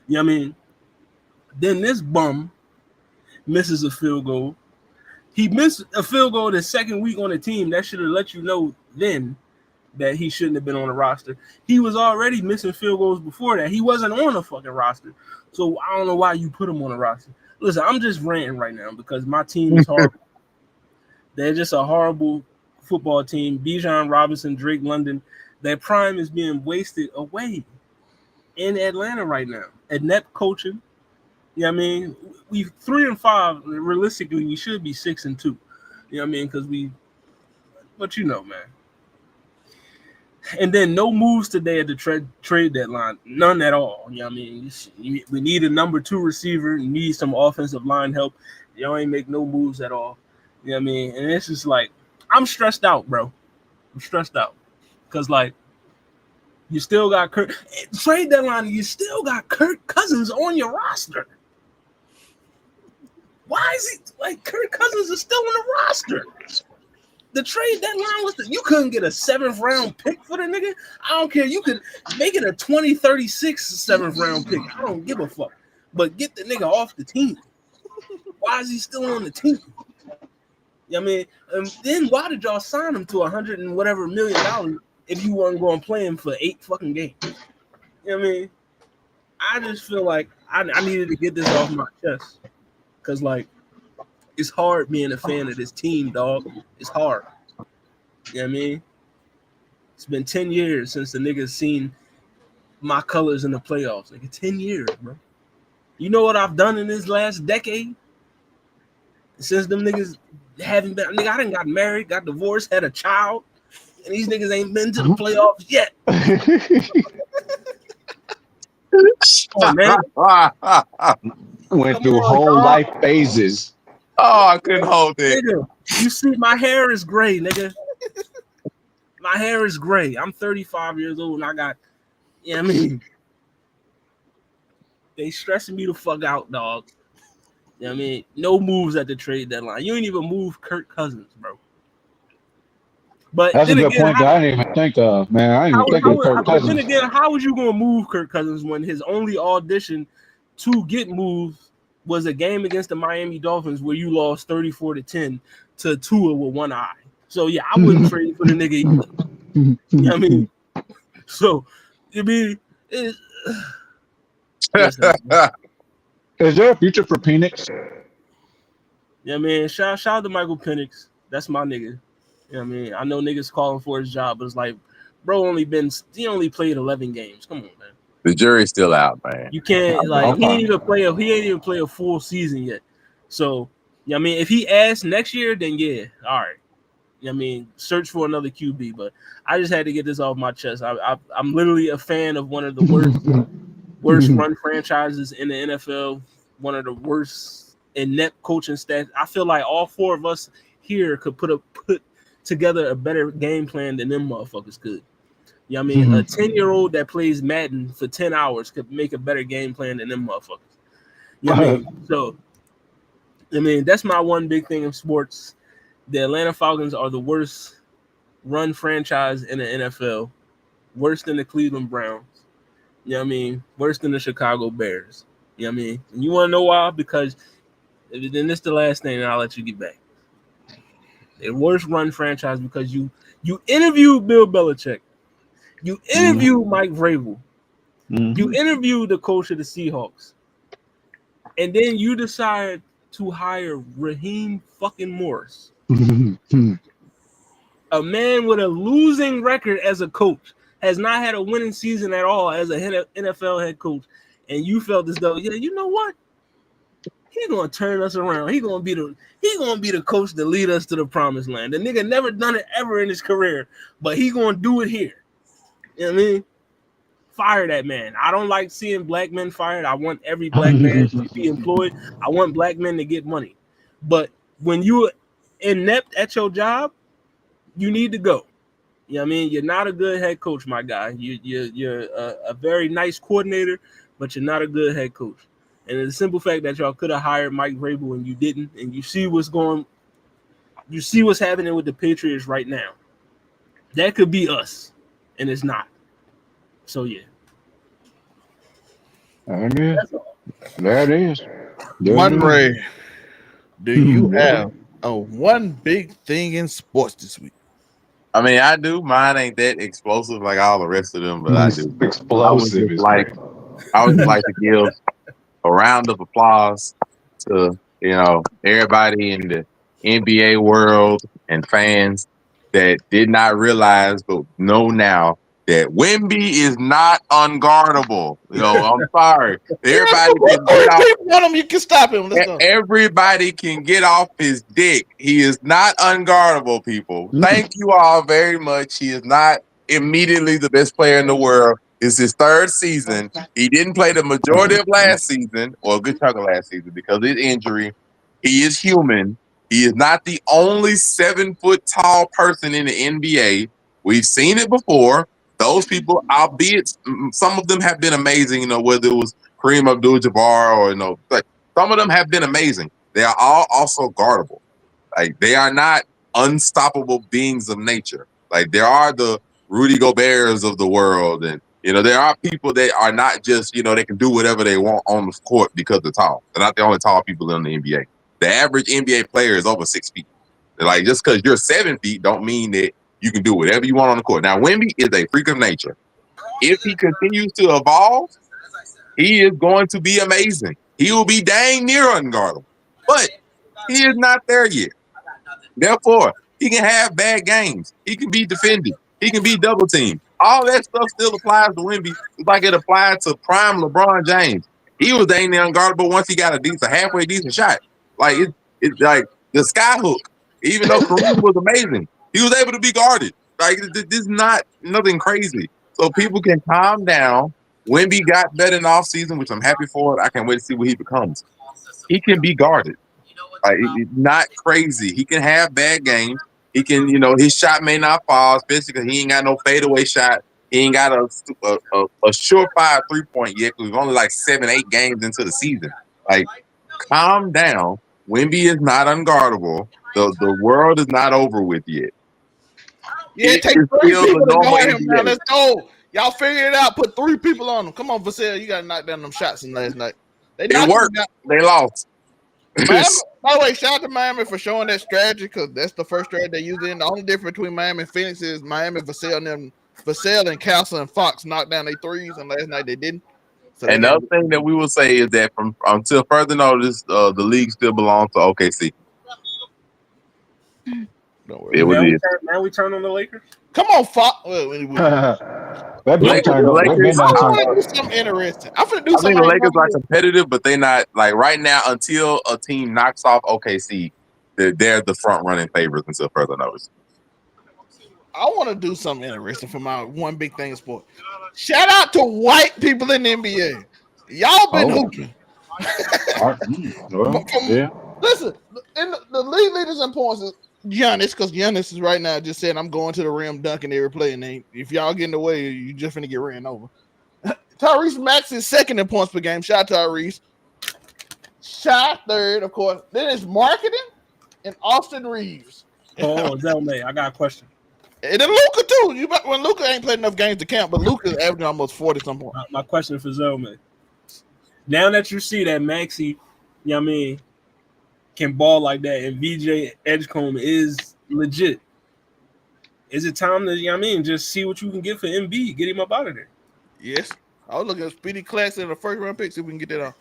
Speaker 6: know what I mean? Then this bum misses a field goal. He missed a field goal the second week on the team. That should have let you know then that he shouldn't have been on the roster. He was already missing field goals before that. He wasn't on the fucking roster. So I don't know why you put him on the roster. Listen, I'm just ranting right now because my team is horrible. They're just a horrible football team. Bijan Robinson, Drake London, their prime is being wasted away in Atlanta right now. Inept coaching. You know what I mean? We 3-5. Realistically, we should be 6-2. You know what I mean? Because but you know, man. And then no moves today at the trade deadline. None at all. You know what I mean? We need a number 2 receiver. You need some offensive line help. Y'all ain't make no moves at all. You know what I mean? And it's just like, I'm stressed out, bro. I'm stressed out. Because, like, you still got trade deadline, you still got Kirk Cousins on your roster. Why is he, like, Kirk Cousins is still on the roster? The trade deadline was you couldn't get a 7th round pick for the nigga. I don't care. You could make it a 2036 7th round pick. I don't give a fuck. But get the nigga off the team. Why is he still on the team? You know what I mean? And then why did y'all sign him to $100 and whatever million if you weren't going to play him for 8 fucking games? You know what I mean? I just feel like I needed to get this off my chest. Because, like, it's hard being a fan of this team, dog. It's hard. You know what I mean? It's been 10 years since the niggas seen my colors in the playoffs. Like 10 years, bro. You know what I've done in this last decade? Since them niggas haven't been, nigga, I done got married, got divorced, had a child, and these niggas ain't been to the playoffs yet. Oh, man.
Speaker 4: Went through whole life phases.
Speaker 5: Oh, I couldn't hold it.
Speaker 6: Nigga, you see, my hair is gray, nigga. My hair is gray. I'm 35 years old, and I got, you know what I mean? They stressing me the fuck out, dog. You know what I mean? No moves at the trade deadline. You ain't even move Kirk Cousins, bro. But
Speaker 4: That's a good
Speaker 6: again,
Speaker 4: point that I didn't even think of, man. I didn't even think of Kirk
Speaker 6: But then
Speaker 4: Cousins.
Speaker 6: again, how would you going to move Kirk Cousins when his only audition to get moved was a game against the Miami Dolphins where you lost 34-10 to Tua with one eye. So yeah, I wouldn't trade for the nigga either. You know what I mean? So I mean, listen,
Speaker 4: Is there a future for Penix?
Speaker 6: yeah, man. Shout out to Michael Penix. That's my nigga. You know what I mean? I know niggas calling for his job, but it's like, bro, he only played 11 games. Come on, man.
Speaker 5: The jury's still out, man.
Speaker 6: You can't like
Speaker 4: Okay.
Speaker 6: he ain't even play a full season yet. So, you know what I mean, if he asks next year, then yeah, all right. You know what I mean, search for another QB. But I just had to get this off my chest. I'm literally a fan of one of the worst run franchises in the NFL, one of the worst inept coaching staff. I feel like all four of us here could put together a better game plan than them motherfuckers could. You know what I mean? A 10-year-old that plays Madden for 10 hours could make a better game plan than them motherfuckers. You know what I mean? So, I mean, that's my one big thing in sports. The Atlanta Falcons are the worst run franchise in the NFL, worse than the Cleveland Browns. You know what I mean? Worse than the Chicago Bears. You know what I mean? And you want to know why? Because then this is the last thing, and I'll let you get back. The worst run franchise because you interviewed Bill Belichick. You interviewed Mike Vrabel. You interviewed the coach of the Seahawks. And then you decide to hire Raheem fucking Morris. A man with a losing record as a coach, has not had a winning season at all as a NFL head coach. And you felt as though, yeah, you know what? He's gonna turn us around. He's gonna be the coach to lead us to the promised land. The nigga never done it ever in his career, but he gonna do it here. You know what I mean? Fire that man. I don't like seeing black men fired. I want every black man to be employed. I want black men to get money. But when you're inept at your job, you need to go. You know what I mean? You're not a good head coach, my guy. You're a very nice coordinator, but you're not a good head coach. And the simple fact that y'all could have hired Mike Vrabel and you didn't, and you see what's happening with the Patriots right now. That could be us, and it's not. So yeah.
Speaker 4: There it is.
Speaker 3: Monray, do you have one big thing in sports this week?
Speaker 5: I mean, I do. Mine ain't that explosive like all the rest of them, but I do.
Speaker 4: Explosive.
Speaker 5: I would just like to give a round of applause to, everybody in the NBA world and fans that did not realize but know now that Wemby is not unguardable. I'm sorry. Everybody can get off.
Speaker 3: You can stop him. Let's go.
Speaker 5: Everybody can get off his dick. He is not unguardable, people. Thank you all very much. He is not immediately the best player in the world. It's his third season. He didn't play the majority of last season, or a good chunk of last season, because of his injury. He is human. He is not the only 7-foot tall person in the NBA. We've seen it before. Those people, albeit some of them have been amazing, whether it was Kareem Abdul-Jabbar or, like some of them have been amazing. They are all also guardable. Like, they are not unstoppable beings of nature. Like, there are the Rudy Goberts of the world, and there are people that are not just, they can do whatever they want on the court because they're tall. They're not the only tall people in the NBA. The average NBA player is over 6 feet. They're like, just because you're 7 feet don't mean that you can do whatever you want on the court. Now, Wemby is a freak of nature. If he continues to evolve, he is going to be amazing. He will be dang near unguardable. But he is not there yet. Therefore, he can have bad games. He can be defended. He can be double teamed. All that stuff still applies to Wemby. It's like it applied to prime LeBron James. He was dang near unguardable once he got a halfway decent shot. Like it's like the sky hook. Even though Kareem was amazing, he was able to be guarded. Like, this is not nothing crazy. So people can calm down. Wemby got better in the offseason, which I'm happy for. I can't wait to see what he becomes. He can be guarded. Like, it's not crazy. He can have bad games. He can, his shot may not fall, especially because he ain't got no fadeaway shot. He ain't got a surefire 3-point yet, because we've only like 7-8 games into the season. Like, calm down. Wemby is not unguardable. The world is not over with yet.
Speaker 3: Yeah, take 3 people to guard him now. Let's go. Y'all figure it out. Put 3 people on him. Come on, Vassell. You got to knock down them shots from last night. They
Speaker 5: It
Speaker 3: knocked
Speaker 5: worked.
Speaker 3: them
Speaker 5: They lost.
Speaker 3: down. Miami, by the way, shout out to Miami for showing that strategy because that's the first strategy they used in. The only difference between Miami and Phoenix is Miami, Vassell and Castle and Fox knocked down their threes, and last night they didn't. So they
Speaker 5: And the other thing that we will say is that from until further notice, the league still belongs to OKC.
Speaker 3: Don't worry.
Speaker 5: It was it.
Speaker 6: Now we turn on the Lakers.
Speaker 3: Come on, Fox.
Speaker 4: That been turned over. They been
Speaker 5: Lakers,
Speaker 4: done
Speaker 3: I
Speaker 4: turned
Speaker 3: want
Speaker 4: over.
Speaker 3: to do something interesting. I'm gonna do
Speaker 5: I think
Speaker 3: something.
Speaker 5: the Lakers are competitive, but they're not like right now. Until a team knocks off OKC, they're the front running favorites until further notice.
Speaker 3: I want to do something interesting for my one big thing in sport. Shout out to white people in the NBA. Y'all been hooping.
Speaker 4: Well, yeah.
Speaker 3: Listen, in the league leaders in points is Giannis, because Giannis is right now just saying, I'm going to the rim dunking every play. And if y'all get in the way, you just finna get ran over. Tyrese Maxey is second in points per game. Shout out Tyrese. Shot third, of course. Then it's marketing and Austin Reeves.
Speaker 6: Oh, Zelmae, I got a question.
Speaker 3: And then Luka too. When Luka ain't played enough games to count, but Luka's averaging almost 40 some points.
Speaker 6: My question for Zelmae. Now that you see that Maxey, you know what I mean, can ball like that, and VJ Edgecombe is legit, is it time to, you know what I mean, just see what you can get for MB, get him up out of there?
Speaker 3: Yes. I was looking at Speedy Claxton in the first round pick, see if we can get that on.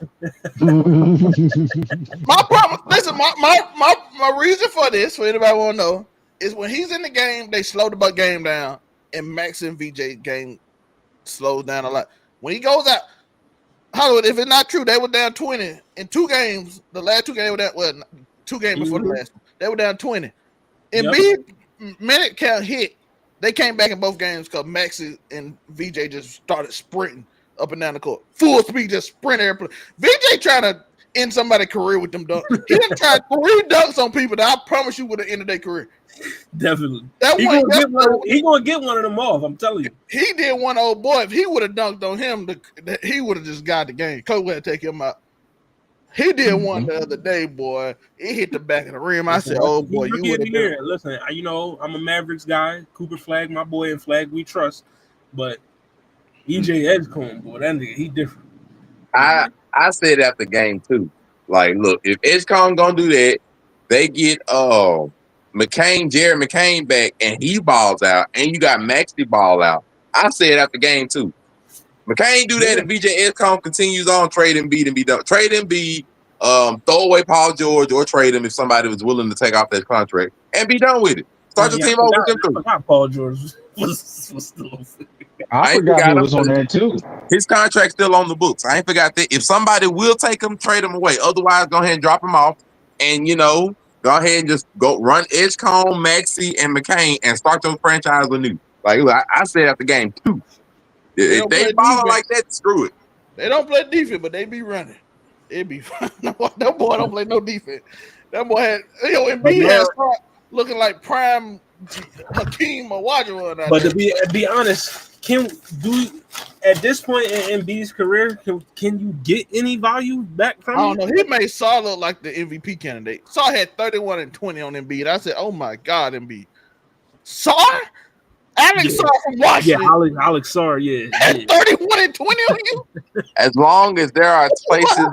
Speaker 3: My problem, listen, my reason for this, for anybody want to know, is when he's in the game, they slow the game down, and Max and VJ game slows down a lot. When he goes out, Hollywood, if it's not true, they were down 20 in 2 games. The last 2 games they were down, well, 2 games before the last one, they were down 20. And minute count hit, they came back in both games because Maxi and VJ just started sprinting up and down the court. Full speed, just sprint every play. VJ trying to end somebody's career with them dunks. He didn't try 3 dunks on people that I promise you would have ended their career.
Speaker 6: Definitely.
Speaker 3: He
Speaker 6: gonna get one of them off, I'm telling you.
Speaker 3: He did one old boy. If he would have dunked on him, he would have just got the game. Coach would have taken him out. He did one the other day, boy. It hit the back of the rim. I said, "Oh boy, you would have been."
Speaker 6: Listen, you know I'm a Mavericks guy. Cooper Flag, my boy, and Flag we trust. But EJ Edgecombe, boy, that nigga, he different.
Speaker 5: I said after game 2, like, look, if Edgecombe gonna do that, they get Jared McCain back, and he balls out, and you got Maxey ball out. I said after game 2. McCain do that, and VJ Edgecombe continues on, trade Embiid and be done. Trade Embiid, throw away Paul George, or trade him if somebody was willing to take off that contract, and be done with it. Start your team over with them 2.
Speaker 6: I forgot Paul George was still.
Speaker 4: I forgot he was on there too.
Speaker 5: His contract's still on the books. I ain't forgot that. If somebody will take him, trade him away. Otherwise, go ahead and drop him off, and go ahead and just go run Edgecombe, Maxey, and McCain, and start your franchise anew. Like, look, I said after game 2. If they ball like that, screw it.
Speaker 3: They don't play defense, but they be running. It be fun. That boy don't play no defense. That boy had Embiid has looking like prime Hakeem Olajuwon.
Speaker 6: But to be honest, at this point in Embiid's career, can you get any value back from him?
Speaker 3: I don't know. He made Saul look like the MVP candidate. Saul had 31 and 20 on Embiid. I said, "Oh my God, Embiid." Saul? Alex Saar from Washington.
Speaker 6: Yeah, Alex Saar, yeah.
Speaker 3: 31 and 20 on you?
Speaker 5: As long as there are places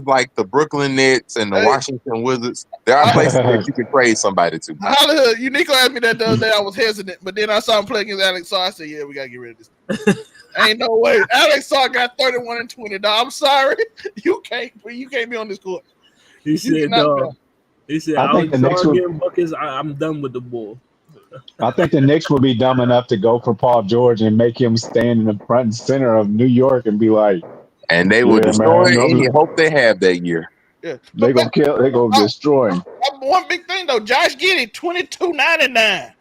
Speaker 5: like the Brooklyn Nets and the Washington Wizards, there are places that you can trade somebody to.
Speaker 3: Uniqo asked me that the other day. I was hesitant, but then I saw him play against Alex Saar. I said, "Yeah, we gotta get rid of this." Ain't no way. Alex Saar got 31 and 20. Dog. I'm sorry, you can't be on this court.
Speaker 6: He said, "Alex Saar getting buckets. I'm done with the ball."
Speaker 4: I think the Knicks would be dumb enough to go for Paul George and make him stand in the front and center of New York and be like,
Speaker 5: and they will destroy any hope they have that year.
Speaker 3: Yeah,
Speaker 4: they gonna destroy him.
Speaker 3: One big thing though, Josh Giddey, 22.99,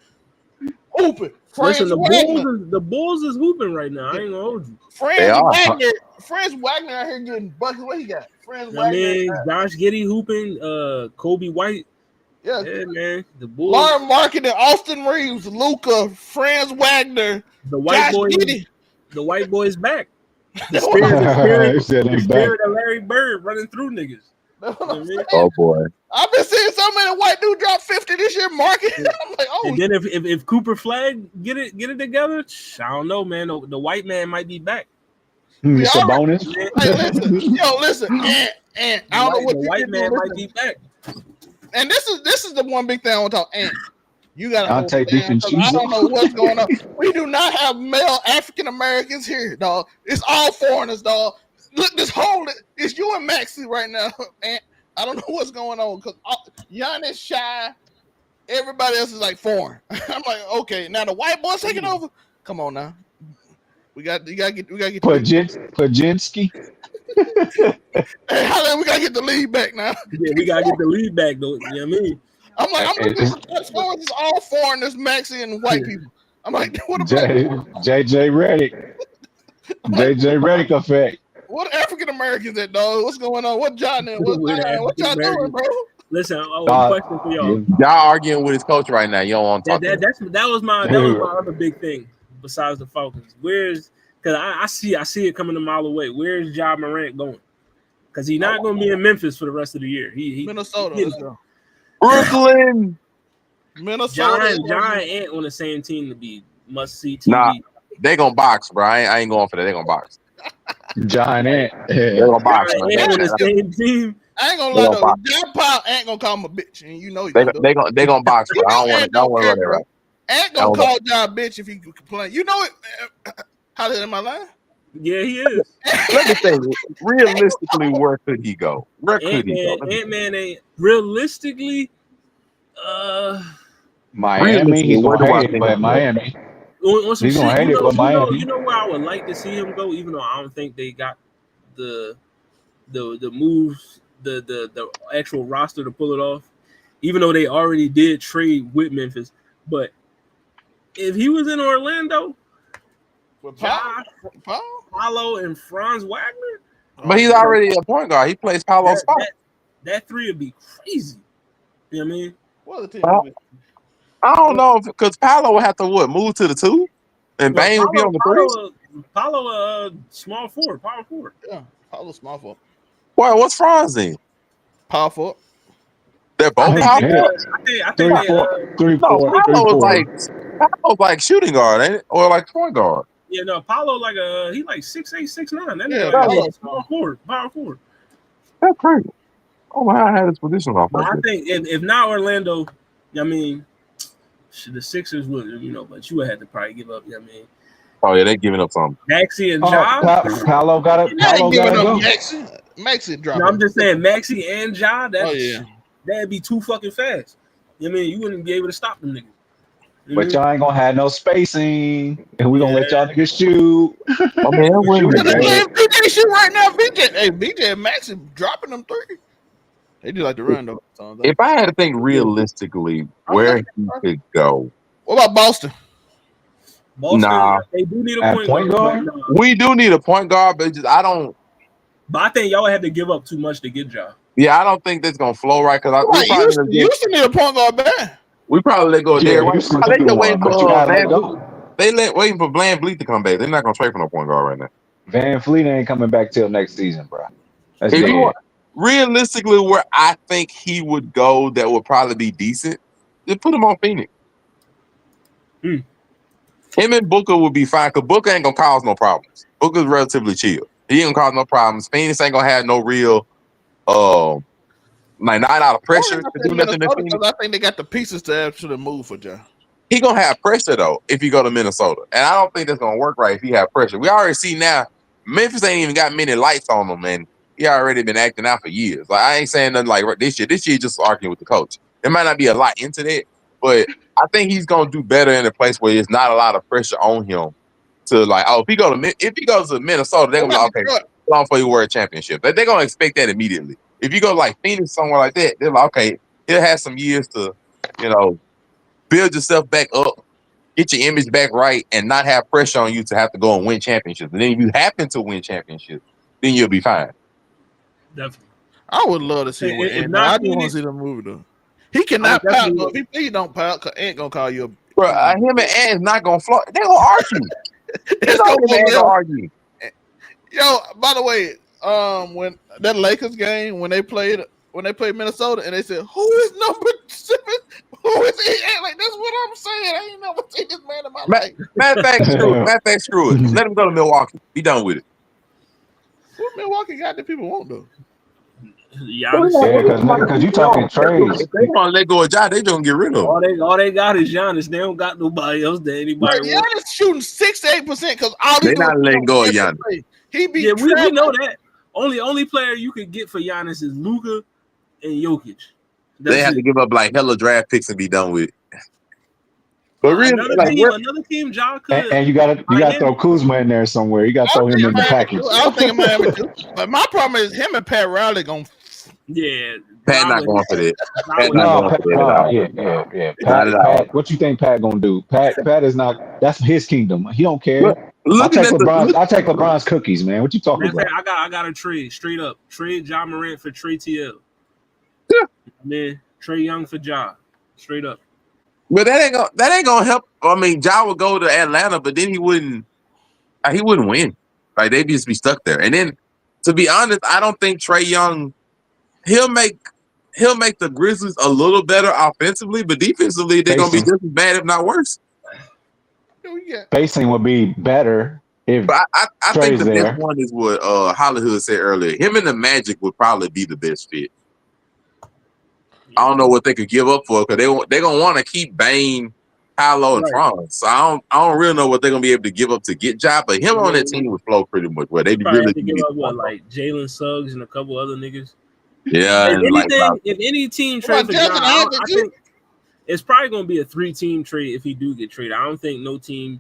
Speaker 3: hooping.
Speaker 6: Listen, the Bulls is hooping right now. I ain't gonna hold you.
Speaker 3: Franz Wagner out here getting buckets. What he got?
Speaker 6: Josh Giddey hooping. Kobe White. Yeah, man. The Bulls.
Speaker 3: Lauren Marketing, Austin Reeves, Luka, Franz Wagner,
Speaker 6: the white boy. The white boy's back. The spirit of Larry Bird running through niggas.
Speaker 5: Oh boy!
Speaker 3: I've been seeing so many white dudes drop 50 this year. Marketing. I'm like, oh.
Speaker 6: And then if Cooper Flag get it together, I don't know, man. The white man might be back.
Speaker 3: We
Speaker 4: It's a
Speaker 3: already,
Speaker 4: bonus.
Speaker 3: hey, listen, and I don't know what
Speaker 6: the
Speaker 3: you
Speaker 6: white
Speaker 3: can do.
Speaker 6: man might
Speaker 3: Listen.
Speaker 6: be back.
Speaker 3: And this is the one big thing I want to talk. And you gotta
Speaker 4: Dante
Speaker 3: understand because I
Speaker 4: DiFrancesco.
Speaker 3: don't know what's going on. We do not have male African Americans here, dog. It's all foreigners, dog. Look, this whole it's you and Maxie right now, and I don't know what's going on because Giannis shy. Everybody else is like foreign. I'm like, okay, now the white boys taking over. Come on now, we gotta get
Speaker 4: Pajinski.
Speaker 3: Hey, we gotta get the lead back now.
Speaker 6: Yeah, we gotta get the lead back though. You know what I mean?
Speaker 3: I'm like, I'm
Speaker 4: Hey,
Speaker 3: looking at the scores. It's all foreigners, Maxie, and white people. I'm like, what about
Speaker 4: JJ Redick. JJ Redick effect.
Speaker 3: what African Americans at, dog? What's going on? What John? What
Speaker 6: We're the
Speaker 3: what y'all doing,
Speaker 6: African-Americans.
Speaker 3: bro?
Speaker 6: Listen,
Speaker 4: Dog,
Speaker 6: question for y'all.
Speaker 5: Y'all arguing with his coach right now. You don't want to talk to him.
Speaker 6: That was my other big thing besides the Falcons. Where's because I see it coming a mile away. Where's Ja Morant going? Because he's not going to be in Memphis for the rest of the year. He
Speaker 3: Minnesota. Let's go.
Speaker 5: Brooklyn.
Speaker 3: Minnesota.
Speaker 6: John ain't on the same team to be must see TV.
Speaker 5: Nah, they gonna box, bro. I ain't going for that. They gonna box.
Speaker 4: Giant Ant.
Speaker 5: They gonna box.
Speaker 6: John
Speaker 5: Man.
Speaker 6: ain't on the same team.
Speaker 3: I ain't gonna
Speaker 5: They
Speaker 3: lie
Speaker 5: gonna
Speaker 3: though.
Speaker 5: box.
Speaker 3: John Paul ain't gonna call him a bitch, and you know he's
Speaker 5: They
Speaker 3: gonna do it.
Speaker 5: gonna box, bro. I
Speaker 3: Ant
Speaker 5: don't want to run that
Speaker 3: bro.
Speaker 5: right.
Speaker 3: Ant gonna call John a bitch if he complain. You know it. How did am I lying?
Speaker 6: Yeah, he is.
Speaker 5: Let me say, realistically, where could he go? Where could he go?
Speaker 6: Ant-Man ain't realistically.
Speaker 4: Miami. He's
Speaker 5: Where
Speaker 4: gonna
Speaker 5: do I
Speaker 4: hate it,
Speaker 5: think
Speaker 4: but
Speaker 5: he's
Speaker 4: Miami.
Speaker 6: On some
Speaker 4: He's
Speaker 6: shit,
Speaker 4: gonna hate it, but Miami.
Speaker 6: you know where I would like to see him go, even though I don't think they got the moves, the actual roster to pull it off. Even though they already did trade with Memphis, but if he was in Orlando,
Speaker 3: With
Speaker 6: Ja,
Speaker 3: Paul?
Speaker 6: Paolo, and Franz Wagner,
Speaker 5: But he's already a point guard. He plays Paolo's spot.
Speaker 6: that three would be crazy. You know what I mean?
Speaker 3: What other team?
Speaker 5: I don't know because Paolo would have to move to the 2, and
Speaker 6: Well,
Speaker 5: Bane would be on the 3.
Speaker 6: Paolo, small forward, power forward.
Speaker 3: Yeah, Paulo small forward.
Speaker 5: Boy, what's Franz then?
Speaker 3: Power forward.
Speaker 5: They're both
Speaker 6: I
Speaker 5: power
Speaker 6: think,
Speaker 5: forward.
Speaker 6: I think
Speaker 4: 3-4,
Speaker 5: No,
Speaker 4: 3-4,
Speaker 5: Paolo's like shooting guard, ain't it? Or like point guard.
Speaker 6: yeah, no, Paolo he like 6'8", 6'9". That
Speaker 3: Yeah,
Speaker 6: nigga like
Speaker 3: Paolo.
Speaker 6: small forward, power forward.
Speaker 5: That's crazy. Oh my, I had his position off.
Speaker 6: But I think if not Orlando, I mean, the Sixers would, but you would have to probably give up. I mean,
Speaker 5: Oh yeah, they giving up something.
Speaker 6: Maxie and Ja.
Speaker 4: Paolo got it.
Speaker 3: I
Speaker 4: Paolo
Speaker 3: ain't giving
Speaker 4: got to
Speaker 3: up
Speaker 4: go.
Speaker 3: Maxie dropping.
Speaker 6: No, I'm just saying Maxie and Ja.
Speaker 3: yeah.
Speaker 6: That'd be too fucking fast. I mean, you wouldn't be able to stop them niggas.
Speaker 4: But y'all ain't gonna have no spacing, and we gonna let y'all niggas shoot.
Speaker 5: I mean, that wouldn't be bad.
Speaker 3: BJ shit right now. BJ and Maxie dropping them 3. They do like to run though. So
Speaker 5: If I had to think realistically where he could go,
Speaker 3: what about Boston?
Speaker 5: Nah.
Speaker 6: They do need a
Speaker 4: At
Speaker 6: point
Speaker 4: point
Speaker 6: guard.
Speaker 4: guard?
Speaker 5: we do need a point guard, but I don't.
Speaker 6: But I think y'all had to give up too much to get Ja.
Speaker 5: Yeah, I don't think that's gonna flow right because
Speaker 3: Houston need a point guard back.
Speaker 5: we probably let go of Derrick White.
Speaker 4: Houston
Speaker 5: They
Speaker 4: do
Speaker 5: waiting
Speaker 4: one, but you gotta let go.
Speaker 5: waiting for Bland Bleak to come back. They're not gonna trade for no point guard right now.
Speaker 4: Van Fleet ain't coming back till next season, bro. That's
Speaker 5: If you
Speaker 4: dead.
Speaker 5: want, realistically, where I think he would go, that would probably be decent. Just put him on Phoenix. Him and Booker would be fine because Booker ain't gonna cause no problems. Booker's relatively chill. He ain't gonna cause no problems. Phoenix ain't gonna have no real, like not out of pressure to do nothing.
Speaker 3: I think they got the pieces to actually move for Ja.
Speaker 5: He gonna have pressure though if you go to Minnesota, and I don't think that's gonna work right if he have pressure. We already see now Memphis ain't even got many lights on him, and he already been acting out for years. Like I ain't saying nothing like this year. This year just arguing with the coach. There might not be a lot into that, but I think he's gonna do better in a place where there's not a lot of pressure on him. To like, if he goes to Minnesota, they're gonna be like, okay, long for your world championship. They're gonna expect that immediately. If you go like Phoenix somewhere like that, they're like, okay, he'll have some years to, build yourself back up, get your image back right, and not have pressure on you to have to go and win championships. And then if you happen to win championships, then you'll be fine.
Speaker 6: Definitely.
Speaker 3: I would love to see what Ant. I just want to see the movie though. He cannot pout. If he don't pout, Ant gonna call you a.
Speaker 5: Bro, him and Ant's not gonna flow. They're gonna argue. They're gonna argue.
Speaker 3: Yo, by the way, when that Lakers game when they played Minnesota and they said who is number 7? Who is he? Like that's what I'm saying. I ain't never seen this man in my life.
Speaker 5: Matter of fact, screw it. Let him go to Milwaukee. Be done with it.
Speaker 3: What Milwaukee got that people want though?
Speaker 6: Giannis.
Speaker 4: Yeah, because you talking trades.
Speaker 5: If they want to let go of Ja, they gonna get rid of him.
Speaker 6: All they got is Giannis. They don't got nobody else that anybody
Speaker 3: But
Speaker 6: wants.
Speaker 3: Giannis shooting 68% because all
Speaker 5: They
Speaker 3: he
Speaker 5: not
Speaker 3: doing
Speaker 5: letting go of Giannis.
Speaker 3: He be
Speaker 6: Yeah, we know that. Only player you could get for Giannis is Luka and Jokic.
Speaker 5: They have to give up like hella draft picks and be done with. But really,
Speaker 6: another team, Ja could.
Speaker 4: And you gotta throw Kuzma in there somewhere. You gotta throw him in the package.
Speaker 3: I was thinking Miami too. But my problem is him and Pat Riley going.
Speaker 6: Yeah,
Speaker 5: Pat not going for that. Pat
Speaker 4: No,
Speaker 5: not going for that.
Speaker 4: yeah. Pat, what you think Pat gonna do? Pat is not. That's his kingdom. He don't care. I'll take LeBron's cookies, man. What you talking about?
Speaker 6: I got a trade straight up. Trade Ja Morant for Trey TL. Man, Trey Young for Ja. Straight up.
Speaker 5: But that ain't gonna help. I mean, Ja would go to Atlanta, but then he wouldn't win. Like they'd just be stuck there. And then, to be honest, I don't think Trey Young. He'll make the Grizzlies a little better offensively, but defensively they're gonna be just as bad, if not worse.
Speaker 4: Spacing would be better if.
Speaker 5: But I think the
Speaker 4: there.
Speaker 5: best one is what Hollywood said earlier. Him and the Magic would probably be the best fit. I don't know what they could give up for because they're gonna want to keep Bane, Paolo, and Franz. So I don't really know what they're gonna be able to give up to get Ja, but him on that team would flow pretty much. Where they really
Speaker 6: give up like Jalen Suggs and a couple other niggas.
Speaker 5: Yeah.
Speaker 6: If any team trade for Ja, I think it's probably gonna be a 3-team trade if he do get traded. I don't think no team.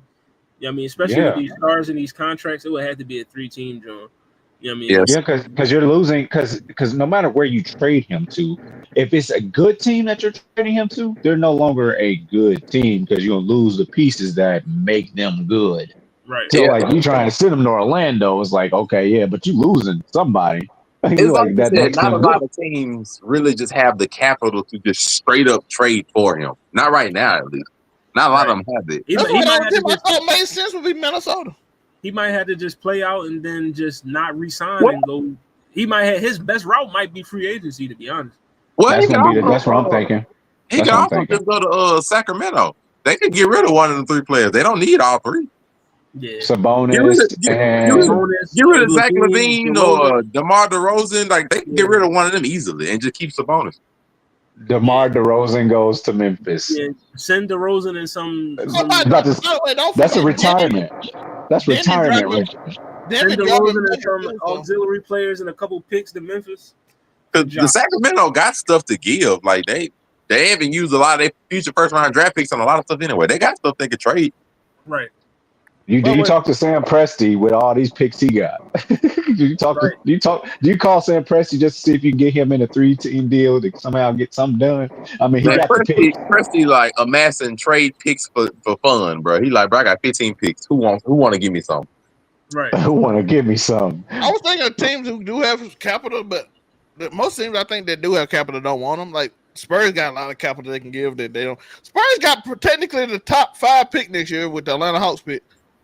Speaker 6: I mean, especially with these stars and these contracts, it would have to be a 3-team joint. You know what I mean?
Speaker 4: Yes. Because you're losing. Because no matter where you trade him to, if it's a good team that you're trading him to, they're no longer a good team because you're gonna lose the pieces that make them good.
Speaker 6: Right.
Speaker 4: So like you trying to send them to Orlando, it's like okay, but you losing somebody.
Speaker 5: It's like that. Not a lot of teams really just have the capital to just straight up trade for him. Not right now, at least. Not a lot of them have it.
Speaker 3: That's what I thought made sense would be Minnesota.
Speaker 6: He might have to just play out and then just not resign and go. He might have his best route might be free agency, to be honest.
Speaker 5: Well,
Speaker 4: that's what I'm thinking.
Speaker 5: He can also just go to Sacramento. They could get rid of one of the 3 players. They don't need all 3.
Speaker 6: Yeah.
Speaker 4: Sabonis,
Speaker 5: get rid of Zach LaVine or DeMar DeRozan. Like they can get rid of one of them easily and just keep Sabonis.
Speaker 4: DeMar DeRozan goes to Memphis.
Speaker 6: Yeah, send DeRozan and some.
Speaker 4: That's a retirement. That's retirement.
Speaker 6: Send DeRozan and some auxiliary players and a couple picks to Memphis.
Speaker 5: Because the Sacramento got stuff to give. Like they haven't used a lot of their future first round draft picks on a lot of stuff anyway. They got stuff they could trade.
Speaker 6: Right.
Speaker 4: You talk to Sam Presti with all these picks he got? Do you call Sam Presti just to see if you can get him in a 3-team deal to somehow get something done? I mean, he got the picks.
Speaker 5: Presti like amassing trade picks for fun, bro. He like, bro, I got 15 picks. Who want to give me some?
Speaker 6: Right.
Speaker 4: Who want to give me some?
Speaker 3: I was thinking of teams who do have capital, but most teams I think that do have capital don't want them. Like Spurs got a lot of capital they can give that they don't. Spurs got technically the top 5 pick next year with the Atlanta Hawks pick.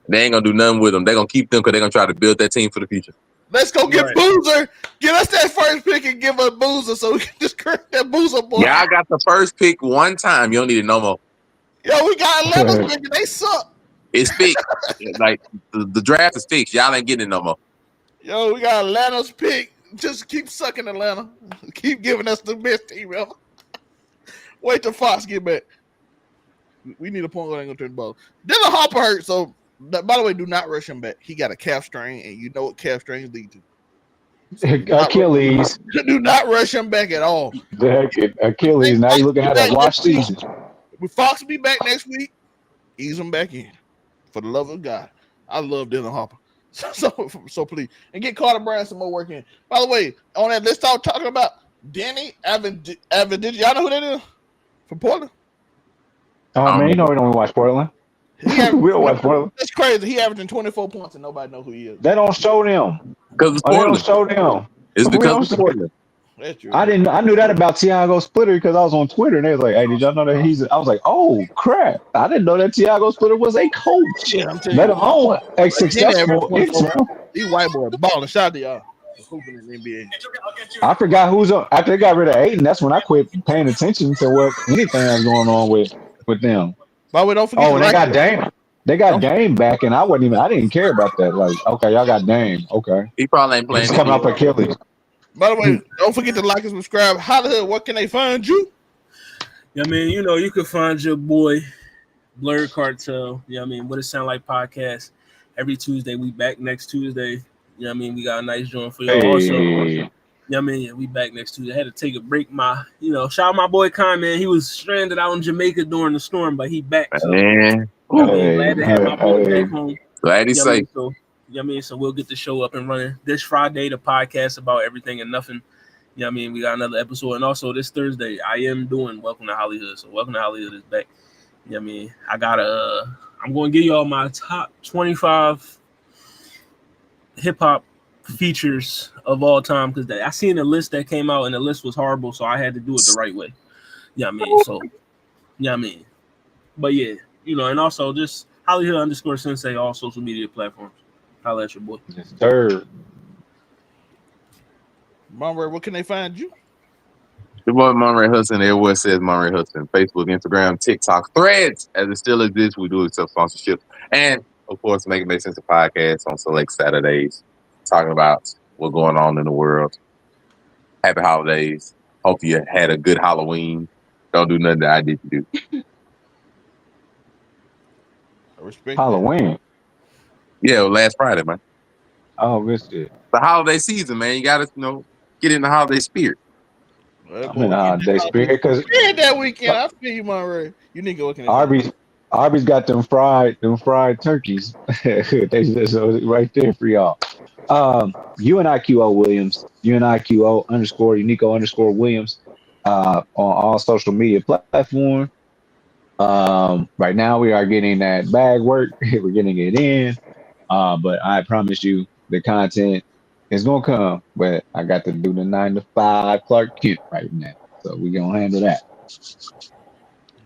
Speaker 5: They ain't gonna do nothing with them. They're gonna keep them because they're gonna try to build that team for the future.
Speaker 3: Let's go get Boozer. Get us that first pick and give us Boozer so we can just correct that Boozer boy.
Speaker 5: Yeah, I got the first pick one time. You don't need it no more.
Speaker 3: Yo, we got Atlanta's pick and they suck.
Speaker 5: It's fixed. Like the draft is fixed. Y'all ain't getting it no more.
Speaker 3: Yo, we got Atlanta's pick. Just keep sucking Atlanta. Keep giving us the best team ever. Wait till Fox get back. We need a point guard ain't gonna turn the ball. Dylan Harper hurt, so. By the way, do not rush him back. He got a calf strain, and you know what calf strains lead to.
Speaker 4: Achilles.
Speaker 3: Do not rush him back at all.
Speaker 4: Achilles. Now you're looking at a watch season.
Speaker 3: With Fox be back next week, ease him back in. For the love of God. I love Dylan Harper. So please. And get Carter Brand some more work in. By the way, on that list I was talking about, Danny Avdija. Y'all know who that is? From Portland?
Speaker 4: Oh, man, you know we don't watch Portland. We don't watch Portland.
Speaker 3: That's crazy. He averaging 24 points and nobody know who he is.
Speaker 4: They don't show them.
Speaker 5: Because
Speaker 4: they don't show them.
Speaker 5: It's because it's Portland.
Speaker 3: That's true.
Speaker 4: I knew that about Tiago Splitter because I was on Twitter and they was like, "Hey, did y'all know that I was like, "Oh crap! I didn't know that Tiago Splitter was a coach.
Speaker 3: Yeah,
Speaker 4: Let alone a successful."
Speaker 3: He white boy balling. Shout out to y'all. Hooping in the NBA.
Speaker 4: I forgot who's on. After they got rid of Aiden, that's when I quit paying attention to what anything that's going on with them.
Speaker 3: By the way, don't forget.
Speaker 4: Oh, they got Dame. They got Dame back, and I didn't care about that. Like, okay, y'all got Dame. Okay.
Speaker 5: He probably ain't playing
Speaker 4: He's
Speaker 5: this
Speaker 4: coming
Speaker 5: year.
Speaker 4: off Achilles.
Speaker 3: By the way, don't forget to like and subscribe. Hollywood, what can they find you?
Speaker 6: Yeah, I mean, you know, you can find your boy Blurred Cartel. Yeah, I mean, What It Sound Like podcast every Tuesday. We back next Tuesday. Yeah, I mean, we got a nice joint for y'all. Also, yeah, I mean, yeah, we back next Tuesday. I had to take a break. Shout out my boy Khan, man. He was stranded out in Jamaica during the storm, but he back. So,
Speaker 5: Man.
Speaker 6: I mean, glad to have my boy back home.
Speaker 5: Glad he's safe.
Speaker 6: So we'll get the show up and running this Friday. The podcast about everything and nothing. Yeah, I mean, we got another episode, and also this Thursday, I am doing Welcome to Hollywood. So Welcome to Hollywood is back. Yeah, I mean, I'm going to give y'all my top 25 hip hop features of all time because I seen a list that came out and the list was horrible, so I had to do it the right way. Yeah, I mean, but yeah, you know, and also just Hollywood_Sensei, all social media platforms. Holla at your boy.
Speaker 4: Yes, sir.
Speaker 3: Monray, what can they find you?
Speaker 5: The boy Monray Hudson, everywhere says Monray Hudson. Facebook, Instagram, TikTok, Threads, as it still exists. We do accept sponsorships. And, of course, Make It Make Sense, a podcast on select Saturdays, talking about what's going on in the world. Happy holidays. Hope you had a good Halloween. Don't do nothing that I didn't do.
Speaker 3: I respect
Speaker 4: Halloween.
Speaker 5: Yeah, last Friday, man.
Speaker 4: Oh, missed it.
Speaker 5: The holiday season, man. You got to, get in the holiday spirit.
Speaker 4: I'm in the holiday spirit because
Speaker 3: that weekend. I feel you, Monray. You need to go looking at
Speaker 4: Arby's got them fried turkeys. They just right there for y'all. UNIQO Williams, UNIQO Uniqo _Williams on all social media platforms. Right now we are getting that bag work. We're getting it in. But I promise you the content is gonna come. But I got to do the 9 to 5 Clark Kent right now. So we're gonna handle that.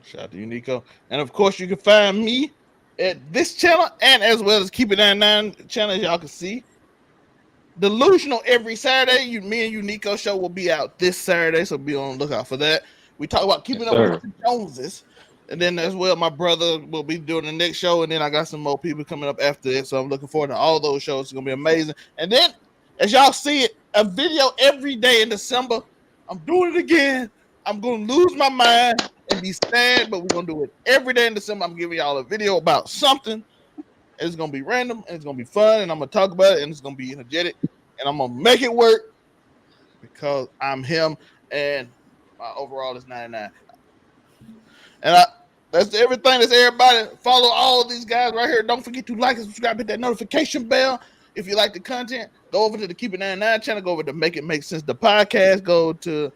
Speaker 3: Shout out to Uniqo. And of course you can find me at this channel and as well as Keep It 99 channel, as y'all can see. Delusional every Saturday. Me and Uniqo show will be out this Saturday, so be on the lookout for that. We talk about keeping up with the Joneses. And then as well, my brother will be doing the next show, and then I got some more people coming up after it. So I'm looking forward to all those shows. It's gonna be amazing. And then, as y'all see it, a video every day in December. I'm doing it again. I'm gonna lose my mind and be sad, but we're gonna do it every day in December. I'm giving y'all a video about something. It's gonna be random, and it's gonna be fun, and I'm gonna talk about it, and it's gonna be energetic, and I'm gonna make it work because I'm him, and my overall is 99. And that's everything. That's everybody. Follow all of these guys right here. Don't forget to like and subscribe. Hit that notification bell. If you like the content, go over to the Keep It 99 channel. Go over to Make It Make Sense, the podcast. Go to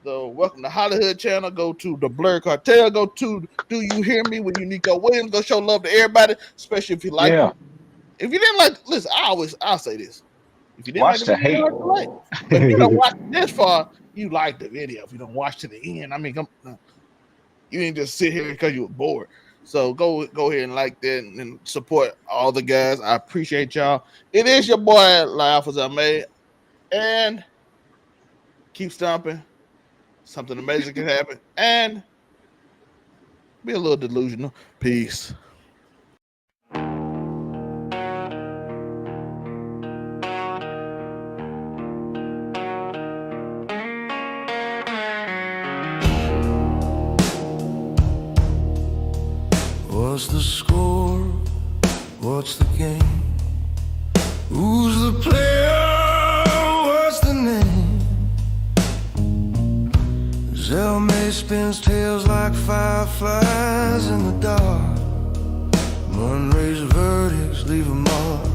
Speaker 3: the Welcome to Hollywood channel. Go to the Blurred Cartel. Go to Do You Hear Me with Uniqo Williams. Go show love to everybody, especially if you like it. If you didn't like, listen, I'll say this. If you didn't
Speaker 4: watch
Speaker 3: like
Speaker 4: the hate.
Speaker 3: If you don't watch this far, you like the video. If you don't watch to the end, I mean, you ain't just sit here because you were bored. So go ahead and like that and support all the guys. I appreciate y'all. It is your boy Live for Zelmae, and keep stomping. Something amazing can happen, and be a little delusional. Peace.
Speaker 1: What's the score? What's the game? Who's the player? What's the name? Zelmae spins tails like fireflies in the dark. Monray's verdicts leave a mark.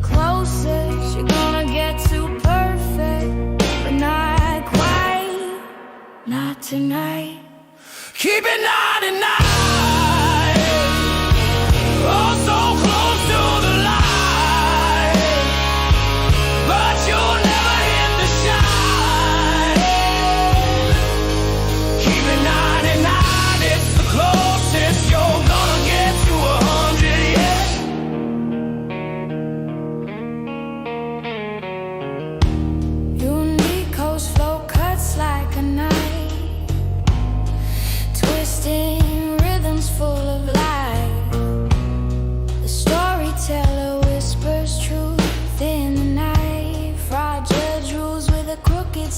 Speaker 2: Closest you're gonna get to perfect, but not quite, not tonight.
Speaker 1: Keep it 99. Oh, so close to the light, but you'll never hit the shine. Keep it 99, it's the closest you're gonna get to 100, yeah.
Speaker 2: Uniqo's flow cuts like a knife, twisting.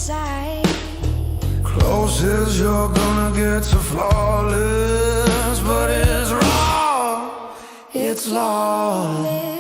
Speaker 2: side.
Speaker 1: Closest you're gonna get to flawless, but it's raw, it's lawless.